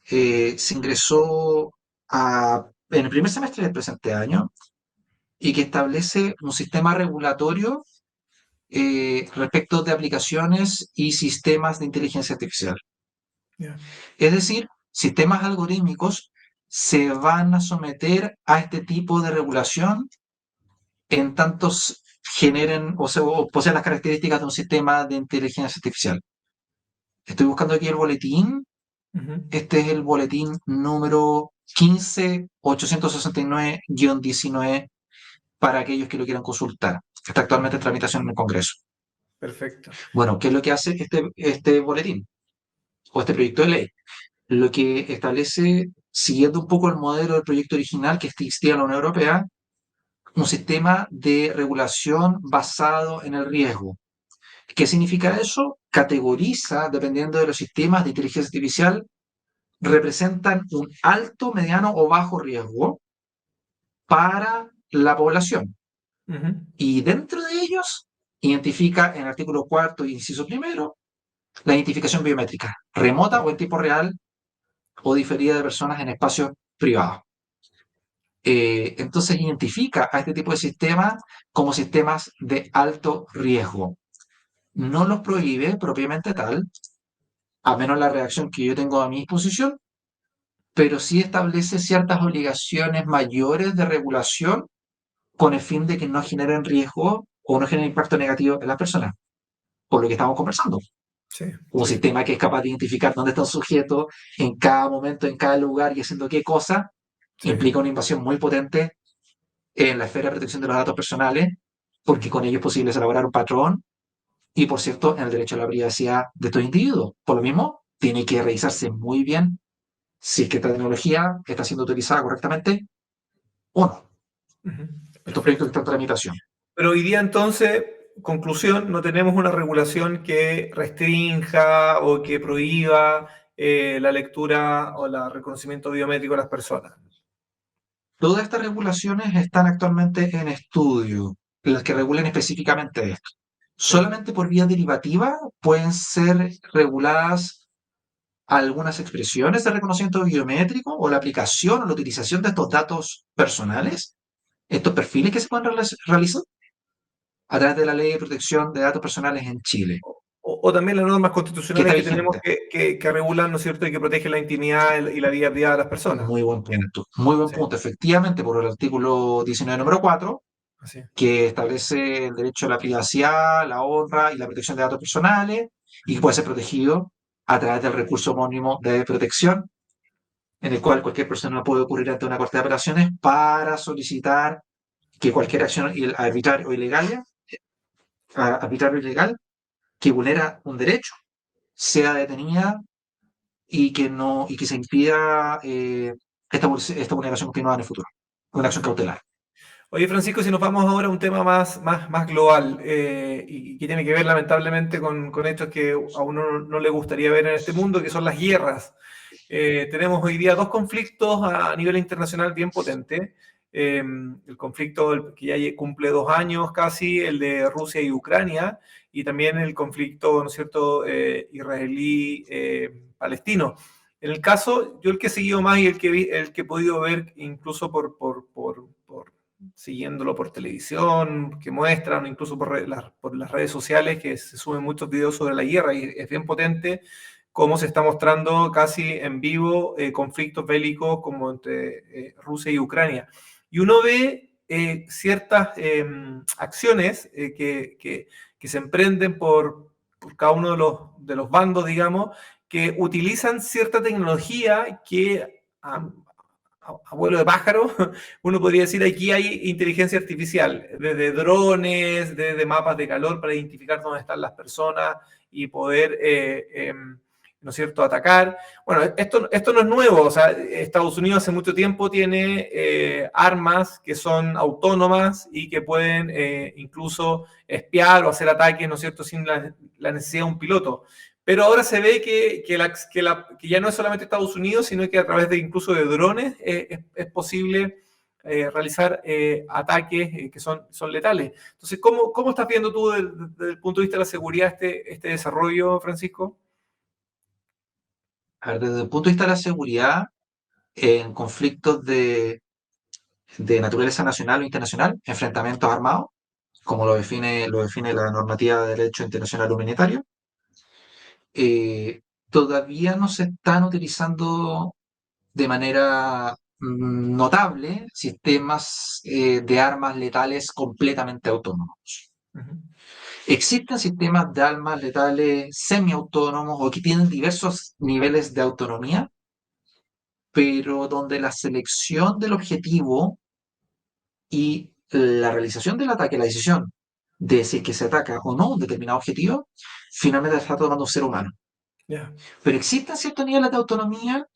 se ingresó en el primer semestre del presente año y que establece un sistema regulatorio respecto de aplicaciones y sistemas de inteligencia artificial. Yeah. Es decir, sistemas algorítmicos se van a someter a este tipo de regulación en tantos generen o poseen las características de un sistema de inteligencia artificial. Estoy buscando aquí el boletín. Uh-huh. Este es el boletín número 15869-19 para aquellos que lo quieran consultar. Está actualmente en tramitación en el Congreso. Perfecto. Bueno, ¿qué es lo que hace este boletín o este proyecto de ley? Lo que establece, siguiendo un poco el modelo del proyecto original que existía en la Unión Europea, un sistema de regulación basado en el riesgo. ¿Qué significa eso? Categoriza, dependiendo de los sistemas de inteligencia artificial, representan un alto, mediano o bajo riesgo para la población. Uh-huh. Y dentro de ellos, identifica en el artículo cuarto, inciso primero, la identificación biométrica, remota o en tiempo real o diferida de personas en espacios privados. Entonces identifica a este tipo de sistemas como sistemas de alto riesgo. No los prohíbe propiamente tal, a menos la reacción que yo tengo a mi disposición, pero sí establece ciertas obligaciones mayores de regulación con el fin de que no generen riesgo o no generen impacto negativo en las personas. por lo que estamos conversando. Sí, Un sí. sistema que es capaz de identificar dónde está un sujeto en cada momento, en cada lugar y haciendo qué cosa, Sí. implica una invasión muy potente en la esfera de protección de los datos personales, porque con ello es posible elaborar un patrón y, por cierto, en el derecho a la privacidad de estos individuos. Por lo mismo, tiene que revisarse muy bien si es que esta tecnología está siendo utilizada correctamente o no. Ujú. Estos proyectos que Perfecto. están en tramitación. Pero hoy día entonces, conclusión, no tenemos una regulación que restrinja o que prohíba la lectura o el reconocimiento biométrico de las personas. Todas estas regulaciones están actualmente en estudio, las que regulen específicamente esto. Sí. Solamente por vía derivativa pueden ser reguladas algunas expresiones de reconocimiento biométrico o la aplicación o la utilización de estos datos personales, estos perfiles que se pueden realizar a través de la Ley de Protección de Datos Personales en Chile, O también las normas que constitucionales está que tenemos vigente. que regulan, ¿no es cierto?, y que protegen la intimidad y la vida privada de las personas. Muy buen punto. Muy buen Sí, punto. Efectivamente, por el artículo 19, número 4, así. que establece el derecho a la privacidad, la honra y la protección de datos personales, y que Ujú. puede ser protegido a través del recurso homónimo de protección, en el cual cualquier persona puede ocurrir ante una corte de apelaciones para solicitar que cualquier acción arbitraria o ilegal, arbitrario o ilegal que vulnera un derecho sea detenida y que no y que se impida esta vulneración continuada en el futuro, una acción Perfecto. cautelar. Oye, Francisco, si nos vamos ahora a un tema más global y que tiene que ver lamentablemente con hechos que a uno no le gustaría ver en este mundo, que son las guerras. Tenemos hoy día dos conflictos a nivel internacional bien potentes. El conflicto que ya cumple 2 años casi, el de Rusia y Ucrania, y también el conflicto, ¿no es cierto?, israelí-palestino. En el caso, yo el que he seguido más y el que he podido ver incluso por siguiéndolo por televisión, que muestran, incluso por las redes sociales, que se suben muchos videos sobre la guerra y es bien potente cómo se está mostrando casi en vivo conflictos bélicos como entre Rusia y Ucrania. Y uno ve ciertas acciones que se emprenden por cada uno de los bandos, digamos, que utilizan cierta tecnología que a vuelo de pájaro, uno podría decir aquí hay inteligencia artificial, desde drones, desde mapas de calor para identificar dónde están las personas y poder, ¿no es cierto?, atacar. Bueno, esto no es nuevo, o sea, Estados Unidos hace mucho tiempo tiene armas que son autónomas y que pueden incluso espiar o hacer ataques, ¿no es cierto?, sin la necesidad de un piloto. Pero ahora se ve que ya no es solamente Estados Unidos, sino que a través de incluso de drones es posible realizar ataques que son letales. Entonces, ¿cómo estás viendo tú desde el punto de vista de la seguridad este desarrollo, Francisco? A ver, desde el punto de vista de la seguridad, en conflictos de naturaleza nacional o internacional, enfrentamientos armados, como lo define la normativa de derecho internacional humanitario, todavía no se están utilizando de manera notable sistemas de armas letales completamente autónomos. Ujú. Existen sistemas de armas letales semiautónomos o que tienen diversos niveles de autonomía, pero donde la selección del objetivo y la realización del ataque, la decisión de si es que se ataca o no un determinado objetivo, finalmente la está tomando un ser humano. Ya. Pero existen ciertos niveles de autonomía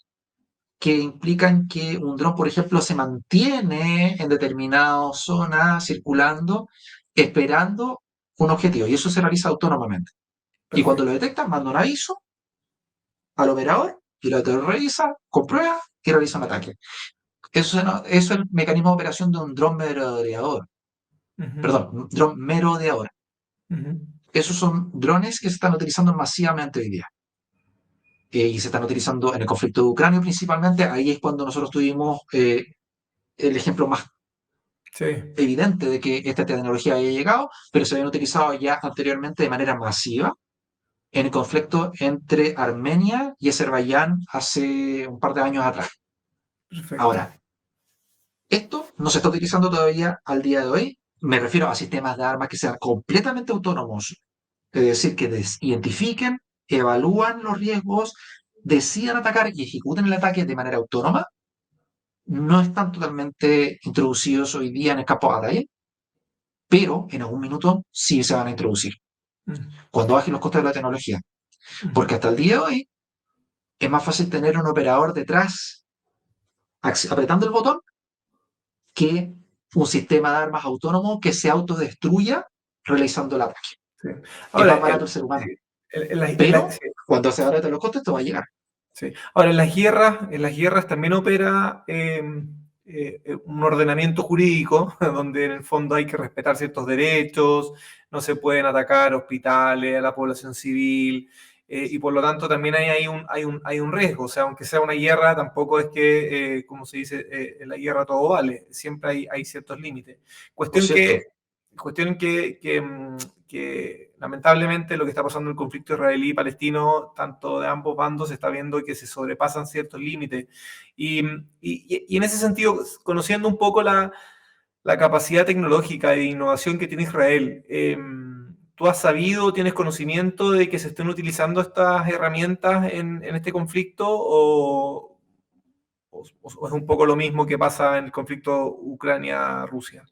que implican que un dron, por ejemplo, se mantiene en determinada zona circulando, esperando un objetivo, y eso se realiza autónomamente. Y cuando lo Perfecto. detecta, manda un aviso al operador, y el operador revisa, comprueba y realiza un ataque. Eso es el mecanismo de operación de un dron merodeador. Ujú. Perdón, un dron merodeador. Ujú. Esos son drones que se están utilizando masivamente hoy día. Y se están utilizando en el conflicto de Ucrania principalmente. Ahí es cuando nosotros tuvimos el ejemplo más Sí. evidente de que esta tecnología había llegado, pero se habían utilizado ya anteriormente de manera masiva en el conflicto entre Armenia y Azerbaiyán hace un par de años atrás. Perfecto. Ahora, esto no se está utilizando todavía al día de hoy. Me refiero a sistemas de armas que sean completamente autónomos es decir, que identifiquen, evalúan los riesgos, decidan atacar y ejecuten el ataque de manera autónoma, no están totalmente introducidos hoy día en el campo de batalla, pero en algún minuto sí se van a introducir, cuando bajen los costes de la tecnología. Porque hasta el día de hoy es más fácil tener un operador detrás apretando el botón que un sistema de armas autónomo que se autodestruya realizando el ataque. Sí. Es más Ahora, barato el ser humano. Pero Sí, cuando se abaratan los costes, esto va a llegar. Sí. Ahora, en las guerras también opera un ordenamiento jurídico donde en el fondo hay que respetar ciertos derechos, no se pueden atacar hospitales, a la población civil, y por lo tanto también hay un riesgo. O sea, aunque sea una guerra, tampoco es que, como se dice, en la guerra todo vale, siempre hay ciertos límites. Cuestión que lamentablemente lo que está pasando en el conflicto israelí-palestino, tanto de ambos bandos, se está viendo que se sobrepasan ciertos límites. Y en ese sentido, conociendo un poco la capacidad tecnológica de innovación que tiene Israel, ¿tú has sabido, tienes conocimiento de que se estén utilizando estas herramientas en este conflicto o es un poco lo mismo que pasa en el conflicto Ucrania-Rusia?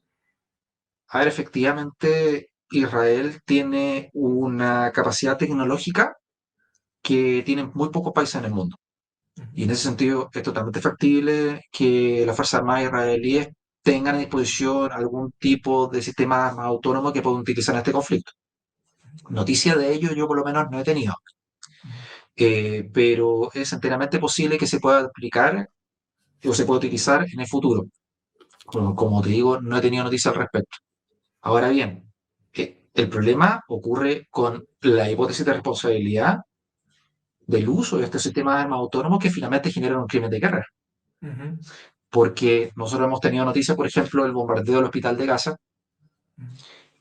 A ver, efectivamente, Israel tiene una capacidad tecnológica que tienen muy pocos países en el mundo. Y en ese sentido es totalmente factible que las Fuerzas Armadas israelíes tengan a disposición algún tipo de sistema más autónomo que puedan utilizar en este conflicto. Noticia de ello yo por lo menos no he tenido, pero es enteramente posible que se pueda aplicar o se pueda utilizar en el futuro. Como te digo, no he tenido noticia al respecto. Ahora bien, el problema ocurre con la hipótesis de responsabilidad del uso de este sistema de armas autónomos que finalmente generan un crimen de guerra. Uh-huh. Porque nosotros hemos tenido noticias, por ejemplo, del bombardeo del hospital de Gaza,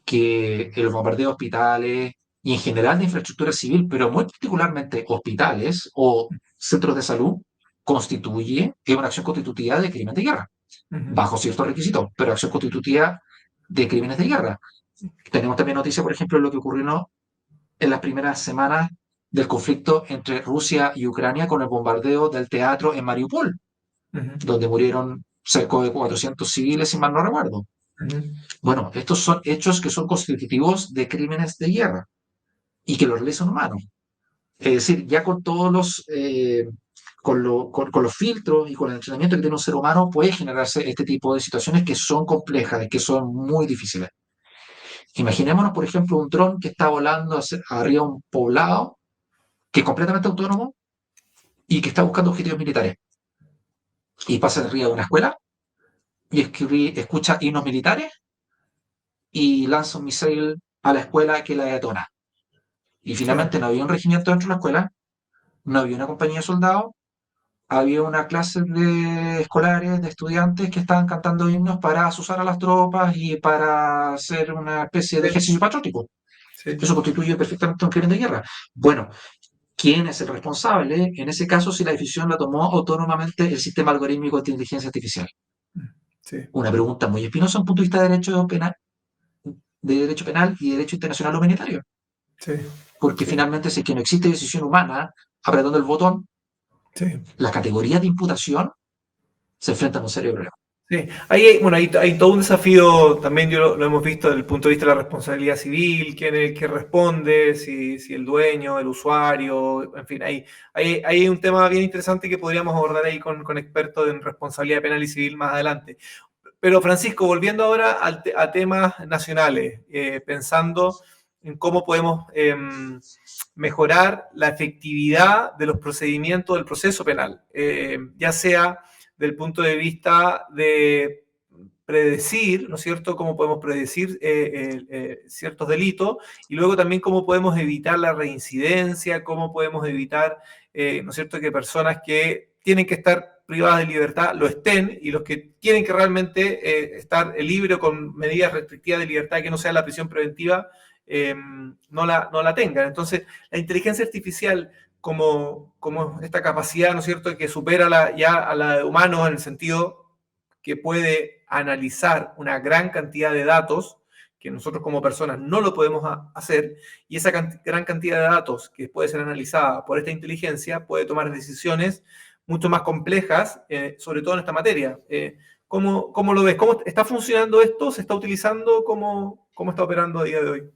que el bombardeo de hospitales y en general de infraestructura civil, pero muy particularmente hospitales o centros de salud, constituye una acción constitutiva de crimen de guerra, bajo ciertos requisitos, pero acción constitutiva de crímenes de guerra. Tenemos también noticias, por ejemplo, de lo que ocurrió en las primeras semanas del conflicto entre Rusia y Ucrania con el bombardeo del teatro en Mariupol, donde murieron cerca de 400 civiles, si mal no recuerdo. Bueno, estos son hechos que son constitutivos de crímenes de guerra y que los realizan humanos. Es decir, ya con todos con los filtros y con el entrenamiento que tiene un ser humano, puede generarse este tipo de situaciones que son complejas y que son muy difíciles. Imaginémonos, por ejemplo, un dron que está volando arriba de un poblado, que es completamente autónomo y que está buscando objetivos militares. Y pasa arriba de una escuela y escucha himnos militares y lanza un misil a la escuela que la detona. Y finalmente no había un regimiento dentro de la escuela, no había una compañía de soldados, había una clase de escolares, de estudiantes que estaban cantando himnos para asusar a las tropas y para hacer una especie de ejercicio patriótico. Sí. Eso constituye perfectamente un crimen de guerra. Bueno, ¿quién es el responsable? En ese caso, si la decisión la tomó autónomamente el sistema algorítmico de inteligencia artificial. Sí. Una pregunta muy espinosa desde un punto de vista de derecho penal y derecho internacional humanitario. Sí. Porque sí. Finalmente, si es que no existe decisión humana apretando el botón, Sí. las categorías de imputación se enfrentan a un serio problema. Sí, hay todo un desafío, también lo hemos visto desde el punto de vista de la responsabilidad civil, quién es el que responde, si el dueño, el usuario, en fin, hay un tema bien interesante que podríamos abordar ahí con expertos en responsabilidad penal y civil más adelante. Pero Francisco, volviendo ahora a temas nacionales, pensando en cómo podemos mejorar la efectividad de los procedimientos del proceso penal, ya sea del punto de vista de predecir, ¿no es cierto?, cómo podemos predecir ciertos delitos y luego también cómo podemos evitar la reincidencia, cómo podemos evitar, ¿no es cierto?, que personas que tienen que estar privadas de libertad lo estén y los que tienen que realmente estar libres con medidas restrictivas de libertad que no sea la prisión preventiva, no la tengan. Entonces, la inteligencia artificial como esta capacidad, ¿no es cierto?, que supera ya a la de humanos en el sentido que puede analizar una gran cantidad de datos que nosotros como personas no lo podemos hacer, y esa gran cantidad de datos que puede ser analizada por esta inteligencia puede tomar decisiones mucho más complejas, sobre todo en esta materia. ¿Cómo lo ves? ¿Cómo está funcionando esto? ¿Se está utilizando? ¿Cómo está operando a día de hoy?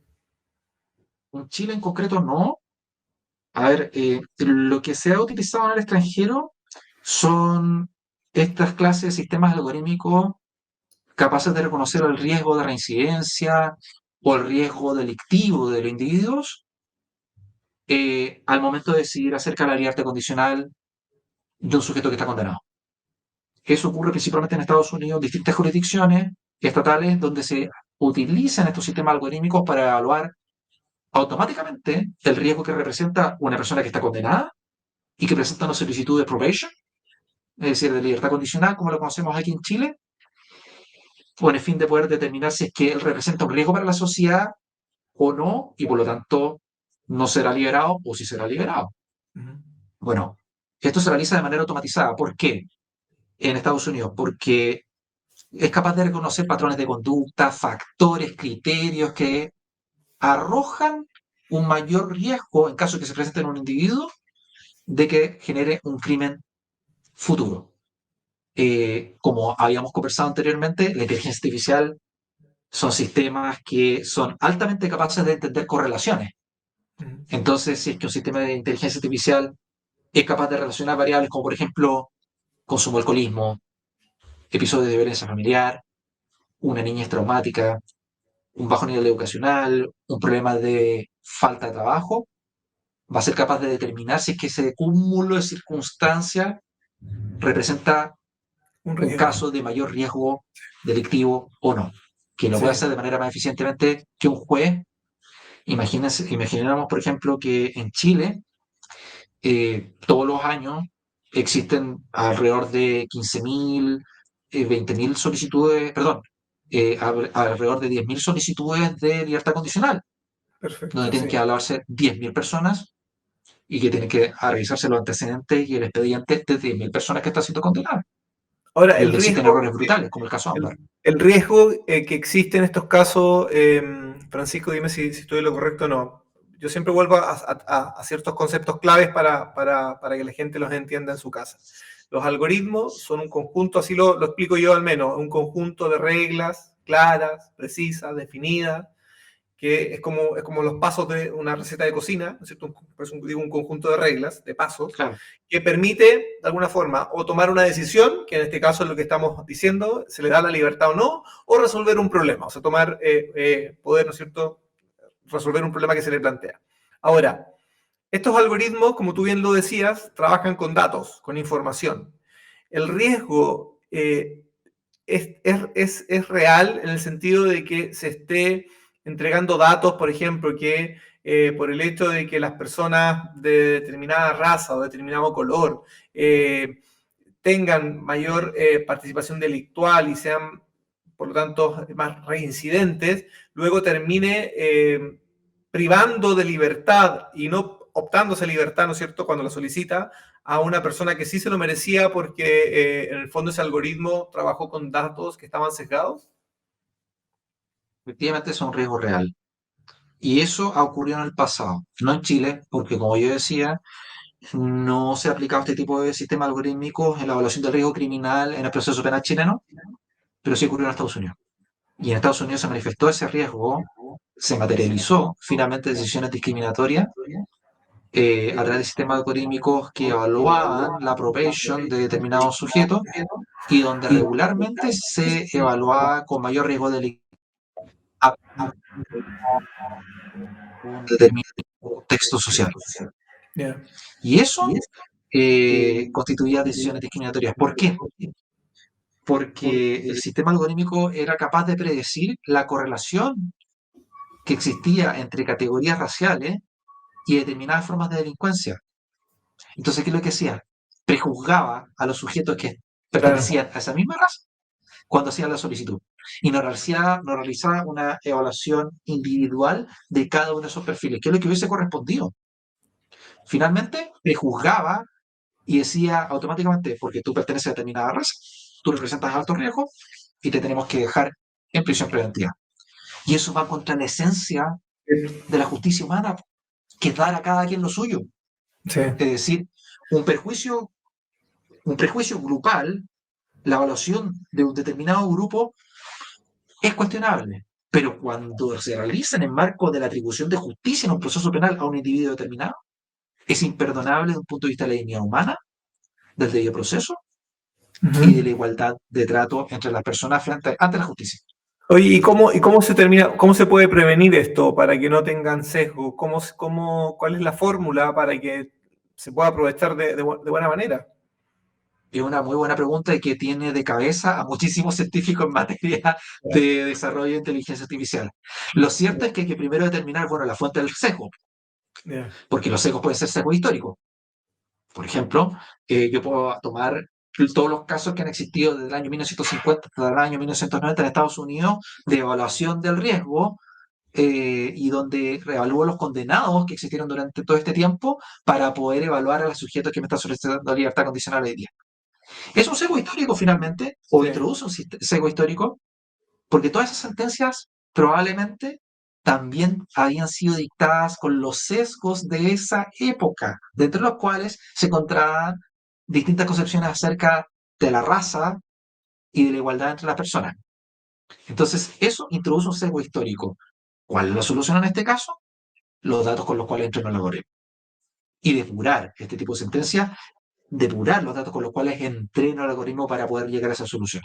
En Chile en concreto no. A ver, lo que se ha utilizado en el extranjero son estas clases de sistemas algorítmicos capaces de reconocer el riesgo de reincidencia o el riesgo delictivo de los individuos al momento de decidir acerca de la libertad condicional de un sujeto que está condenado. Eso ocurre principalmente en Estados Unidos, distintas jurisdicciones estatales donde se utilizan estos sistemas algorítmicos para evaluar automáticamente el riesgo que representa una persona que está condenada y que presenta una solicitud de probation, es decir, de libertad condicional, como lo conocemos aquí en Chile, con el fin de poder determinar si es que él representa un riesgo para la sociedad o no, y por lo tanto no será liberado o si será liberado. Uh-huh. Bueno, esto se realiza de manera automatizada. ¿Por qué? En Estados Unidos, porque es capaz de reconocer patrones de conducta, factores, criterios que arrojan un mayor riesgo en caso de que se presente en un individuo de que genere un crimen futuro. Como habíamos conversado anteriormente, la inteligencia artificial son sistemas que son altamente capaces de entender correlaciones. Uh-huh. Entonces, si es que un sistema de inteligencia artificial es capaz de relacionar variables como, por ejemplo, consumo de alcoholismo, episodios de violencia familiar, una niñez traumática, un bajo nivel educacional, un problema de falta de trabajo, va a ser capaz de determinar si es que ese cúmulo de circunstancias representa Un un riesgo. caso de mayor riesgo delictivo o no, que lo Sí. puede hacer de manera más eficientemente que un juez. Imaginemos, por ejemplo, que en Chile todos los años existen alrededor de 15.000, 20.000 solicitudes, perdón, alrededor de 10.000 solicitudes de libertad condicional, donde Perfecto, tienen sí. que evaluarse 10.000 personas y que tienen que revisarse los antecedentes y el expediente de 10.000 personas que están siendo condenadas, Ahora, y donde existen errores brutales, como el caso Ámbar. el riesgo que existe en estos casos, Francisco, dime si estoy en lo correcto o no. Yo siempre vuelvo a ciertos conceptos claves para que la gente los entienda en su casa. Los algoritmos son un conjunto, así lo explico yo al menos, un conjunto de reglas claras, precisas, definidas, que es como los pasos de una receta de cocina, ¿no es cierto? Digo, un conjunto de reglas, de pasos, Claro. que permite, de alguna forma, o tomar una decisión, que en este caso es lo que estamos diciendo, se le da la libertad o no, o resolver un problema, o sea, poder, ¿no es cierto?, resolver un problema que se le plantea. Ahora, estos algoritmos, como tú bien lo decías, trabajan con datos, con información. El riesgo es real en el sentido de que se esté entregando datos, por ejemplo, que por el hecho de que las personas de determinada raza o determinado color tengan mayor participación delictual y sean, por lo tanto, más reincidentes, luego termine privando de libertad y no optándose a libertad, ¿no es cierto?, cuando la solicita a una persona que sí se lo merecía porque en el fondo ese algoritmo trabajó con datos que estaban sesgados. Efectivamente es un riesgo real. Y eso ha ocurrido en el pasado, no en Chile, porque como yo decía, no se ha aplicado este tipo de sistemas algorítmicos en la evaluación del riesgo criminal en el proceso penal chileno, pero sí ocurrió en Estados Unidos. Y en Estados Unidos se manifestó ese riesgo, se materializó finalmente decisiones discriminatorias a través de sistemas algorítmicos que evaluaban la probation de determinados sujetos y donde Y regularmente se evaluaba con mayor riesgo de un determinado contexto social. yeah. Y eso constituía decisiones discriminatorias. ¿Por qué? Porque el sistema algorítmico era capaz de predecir la correlación que existía entre categorías raciales y determinadas formas de delincuencia. Entonces, ¿qué es lo que hacía? Prejuzgaba a los sujetos que Claro. pertenecían a esa misma raza cuando hacían la solicitud. Y no realizaba una evaluación individual de cada uno de esos perfiles, que es lo que hubiese correspondido. Finalmente, prejuzgaba y decía automáticamente, porque tú perteneces a determinada raza, tú representas alto riesgo y te tenemos que dejar en prisión preventiva. Y eso va contra la esencia de la justicia humana, que es dar a cada quien lo suyo. Sí. Es decir, un prejuicio grupal, la evaluación de un determinado grupo es cuestionable, pero cuando se realiza en el marco de la atribución de justicia en un proceso penal a un individuo determinado, es imperdonable desde un punto de vista de la dignidad humana, del debido proceso y de la igualdad de trato entre las personas ante la justicia. Oye, ¿y cómo se termina, cómo se puede prevenir esto para que no tengan sesgo? ¿Cuál es la fórmula para que se pueda aprovechar de buena manera? Es una muy buena pregunta y que tiene de cabeza a muchísimos científicos en materia de desarrollo de inteligencia artificial. Lo cierto es que hay que primero determinar, bueno, la fuente del sesgo, Yeah. porque los sesgos pueden ser sesgos históricos. Por ejemplo, yo puedo tomar todos los casos que han existido desde el año 1950 hasta el año 1990 en Estados Unidos de evaluación del riesgo y donde reevalúo los condenados que existieron durante todo este tiempo para poder evaluar a los sujetos que me están solicitando libertad condicional hoy día. ¿Es un sesgo histórico finalmente? ¿O Sí. introduce un sesgo histórico? Porque todas esas sentencias probablemente también habían sido dictadas con los sesgos de esa época, dentro de los cuales se encontraban distintas concepciones acerca de la raza y de la igualdad entre las personas. Entonces, eso introduce un sesgo histórico. ¿Cuál es la solución en este caso? Los datos con los cuales entreno el algoritmo. Y depurar este tipo de sentencias, depurar los datos con los cuales entreno el algoritmo para poder llegar a esa solución.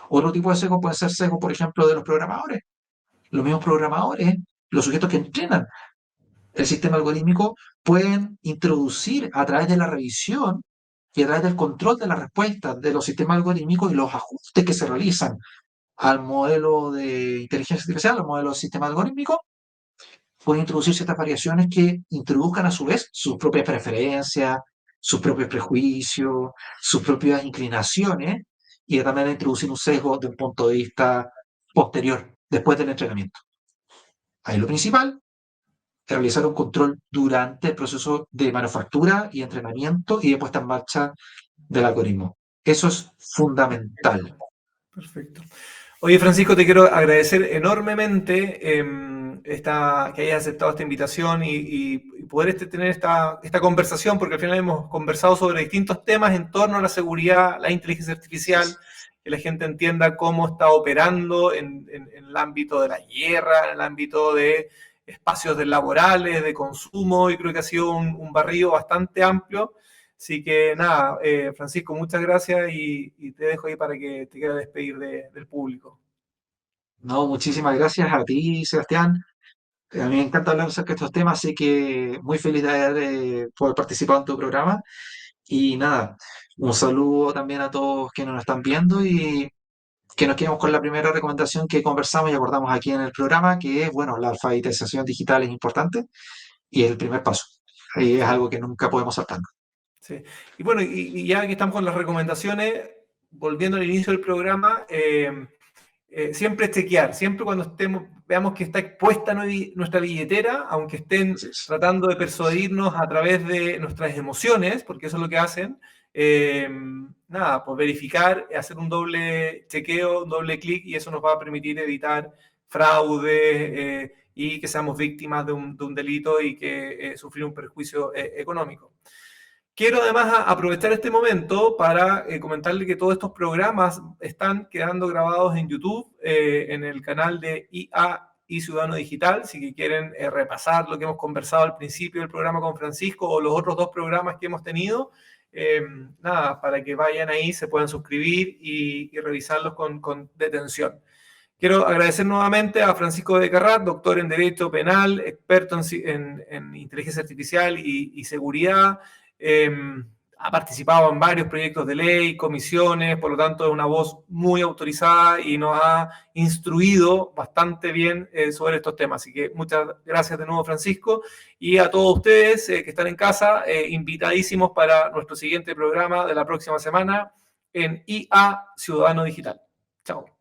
Otro tipo de sesgo puede ser sesgo, por ejemplo, de los programadores. Los mismos programadores, los sujetos que entrenan el sistema algorítmico, pueden introducir a través de la revisión y a través del control de las respuestas de los sistemas algorítmicos y los ajustes que se realizan al modelo de inteligencia artificial, al modelo de sistema algorítmico, pueden introducir ciertas variaciones que introduzcan a su vez sus propias preferencias, sus propios prejuicios, sus propias inclinaciones y de tal manera introducir un sesgo de un punto de vista posterior, después del entrenamiento. Ahí lo principal es realizar un control durante el proceso de manufactura y entrenamiento y de puesta en marcha del algoritmo. Eso es fundamental. Perfecto. Oye, Francisco, te quiero agradecer enormemente que hayas aceptado esta invitación y poder tener esta conversación, porque al final hemos conversado sobre distintos temas en torno a la seguridad, la inteligencia artificial, que la gente entienda cómo está operando en el ámbito de la guerra, en el ámbito de espacios laborales, de consumo, y creo que ha sido un barrido bastante amplio. Así que nada, Francisco, muchas gracias y te dejo ahí para que te quieras despedir del público. No, muchísimas gracias a ti, Sebastián. A mí me encanta hablar acerca de estos temas, así que muy feliz de haber poder participar en tu programa. Y nada, un saludo también a todos que nos están viendo y que nos quedemos con la primera recomendación que conversamos y abordamos aquí en el programa, que es, bueno, la alfabetización digital es importante y es el primer paso. Y es algo que nunca podemos saltar. Sí. Y bueno, y ya que estamos con las recomendaciones, volviendo al inicio del programa, siempre chequear, siempre cuando veamos que está expuesta nuestra billetera, aunque estén Así es. tratando de persuadirnos a través de nuestras emociones, porque eso es lo que hacen, nada, pues verificar, hacer un doble chequeo, un doble clic, y eso nos va a permitir evitar fraude y que seamos víctimas de un delito y que sufrir un perjuicio económico. Quiero además aprovechar este momento para comentarle que todos estos programas están quedando grabados en YouTube, en el canal de IA y Ciudadano Digital. Si quieren repasar lo que hemos conversado al principio del programa con Francisco o los otros dos programas que hemos tenido, nada, para que vayan ahí, se puedan suscribir y revisarlos con detención. Quiero agradecer nuevamente a Francisco de Carrat, doctor en Derecho Penal, experto en inteligencia artificial y seguridad. Ha participado en varios proyectos de ley, comisiones, por lo tanto es una voz muy autorizada y nos ha instruido bastante bien sobre estos temas. Así que muchas gracias de nuevo, Francisco, y a todos ustedes que están en casa, invitadísimos para nuestro siguiente programa de la próxima semana en IA Ciudadano Digital. Chao.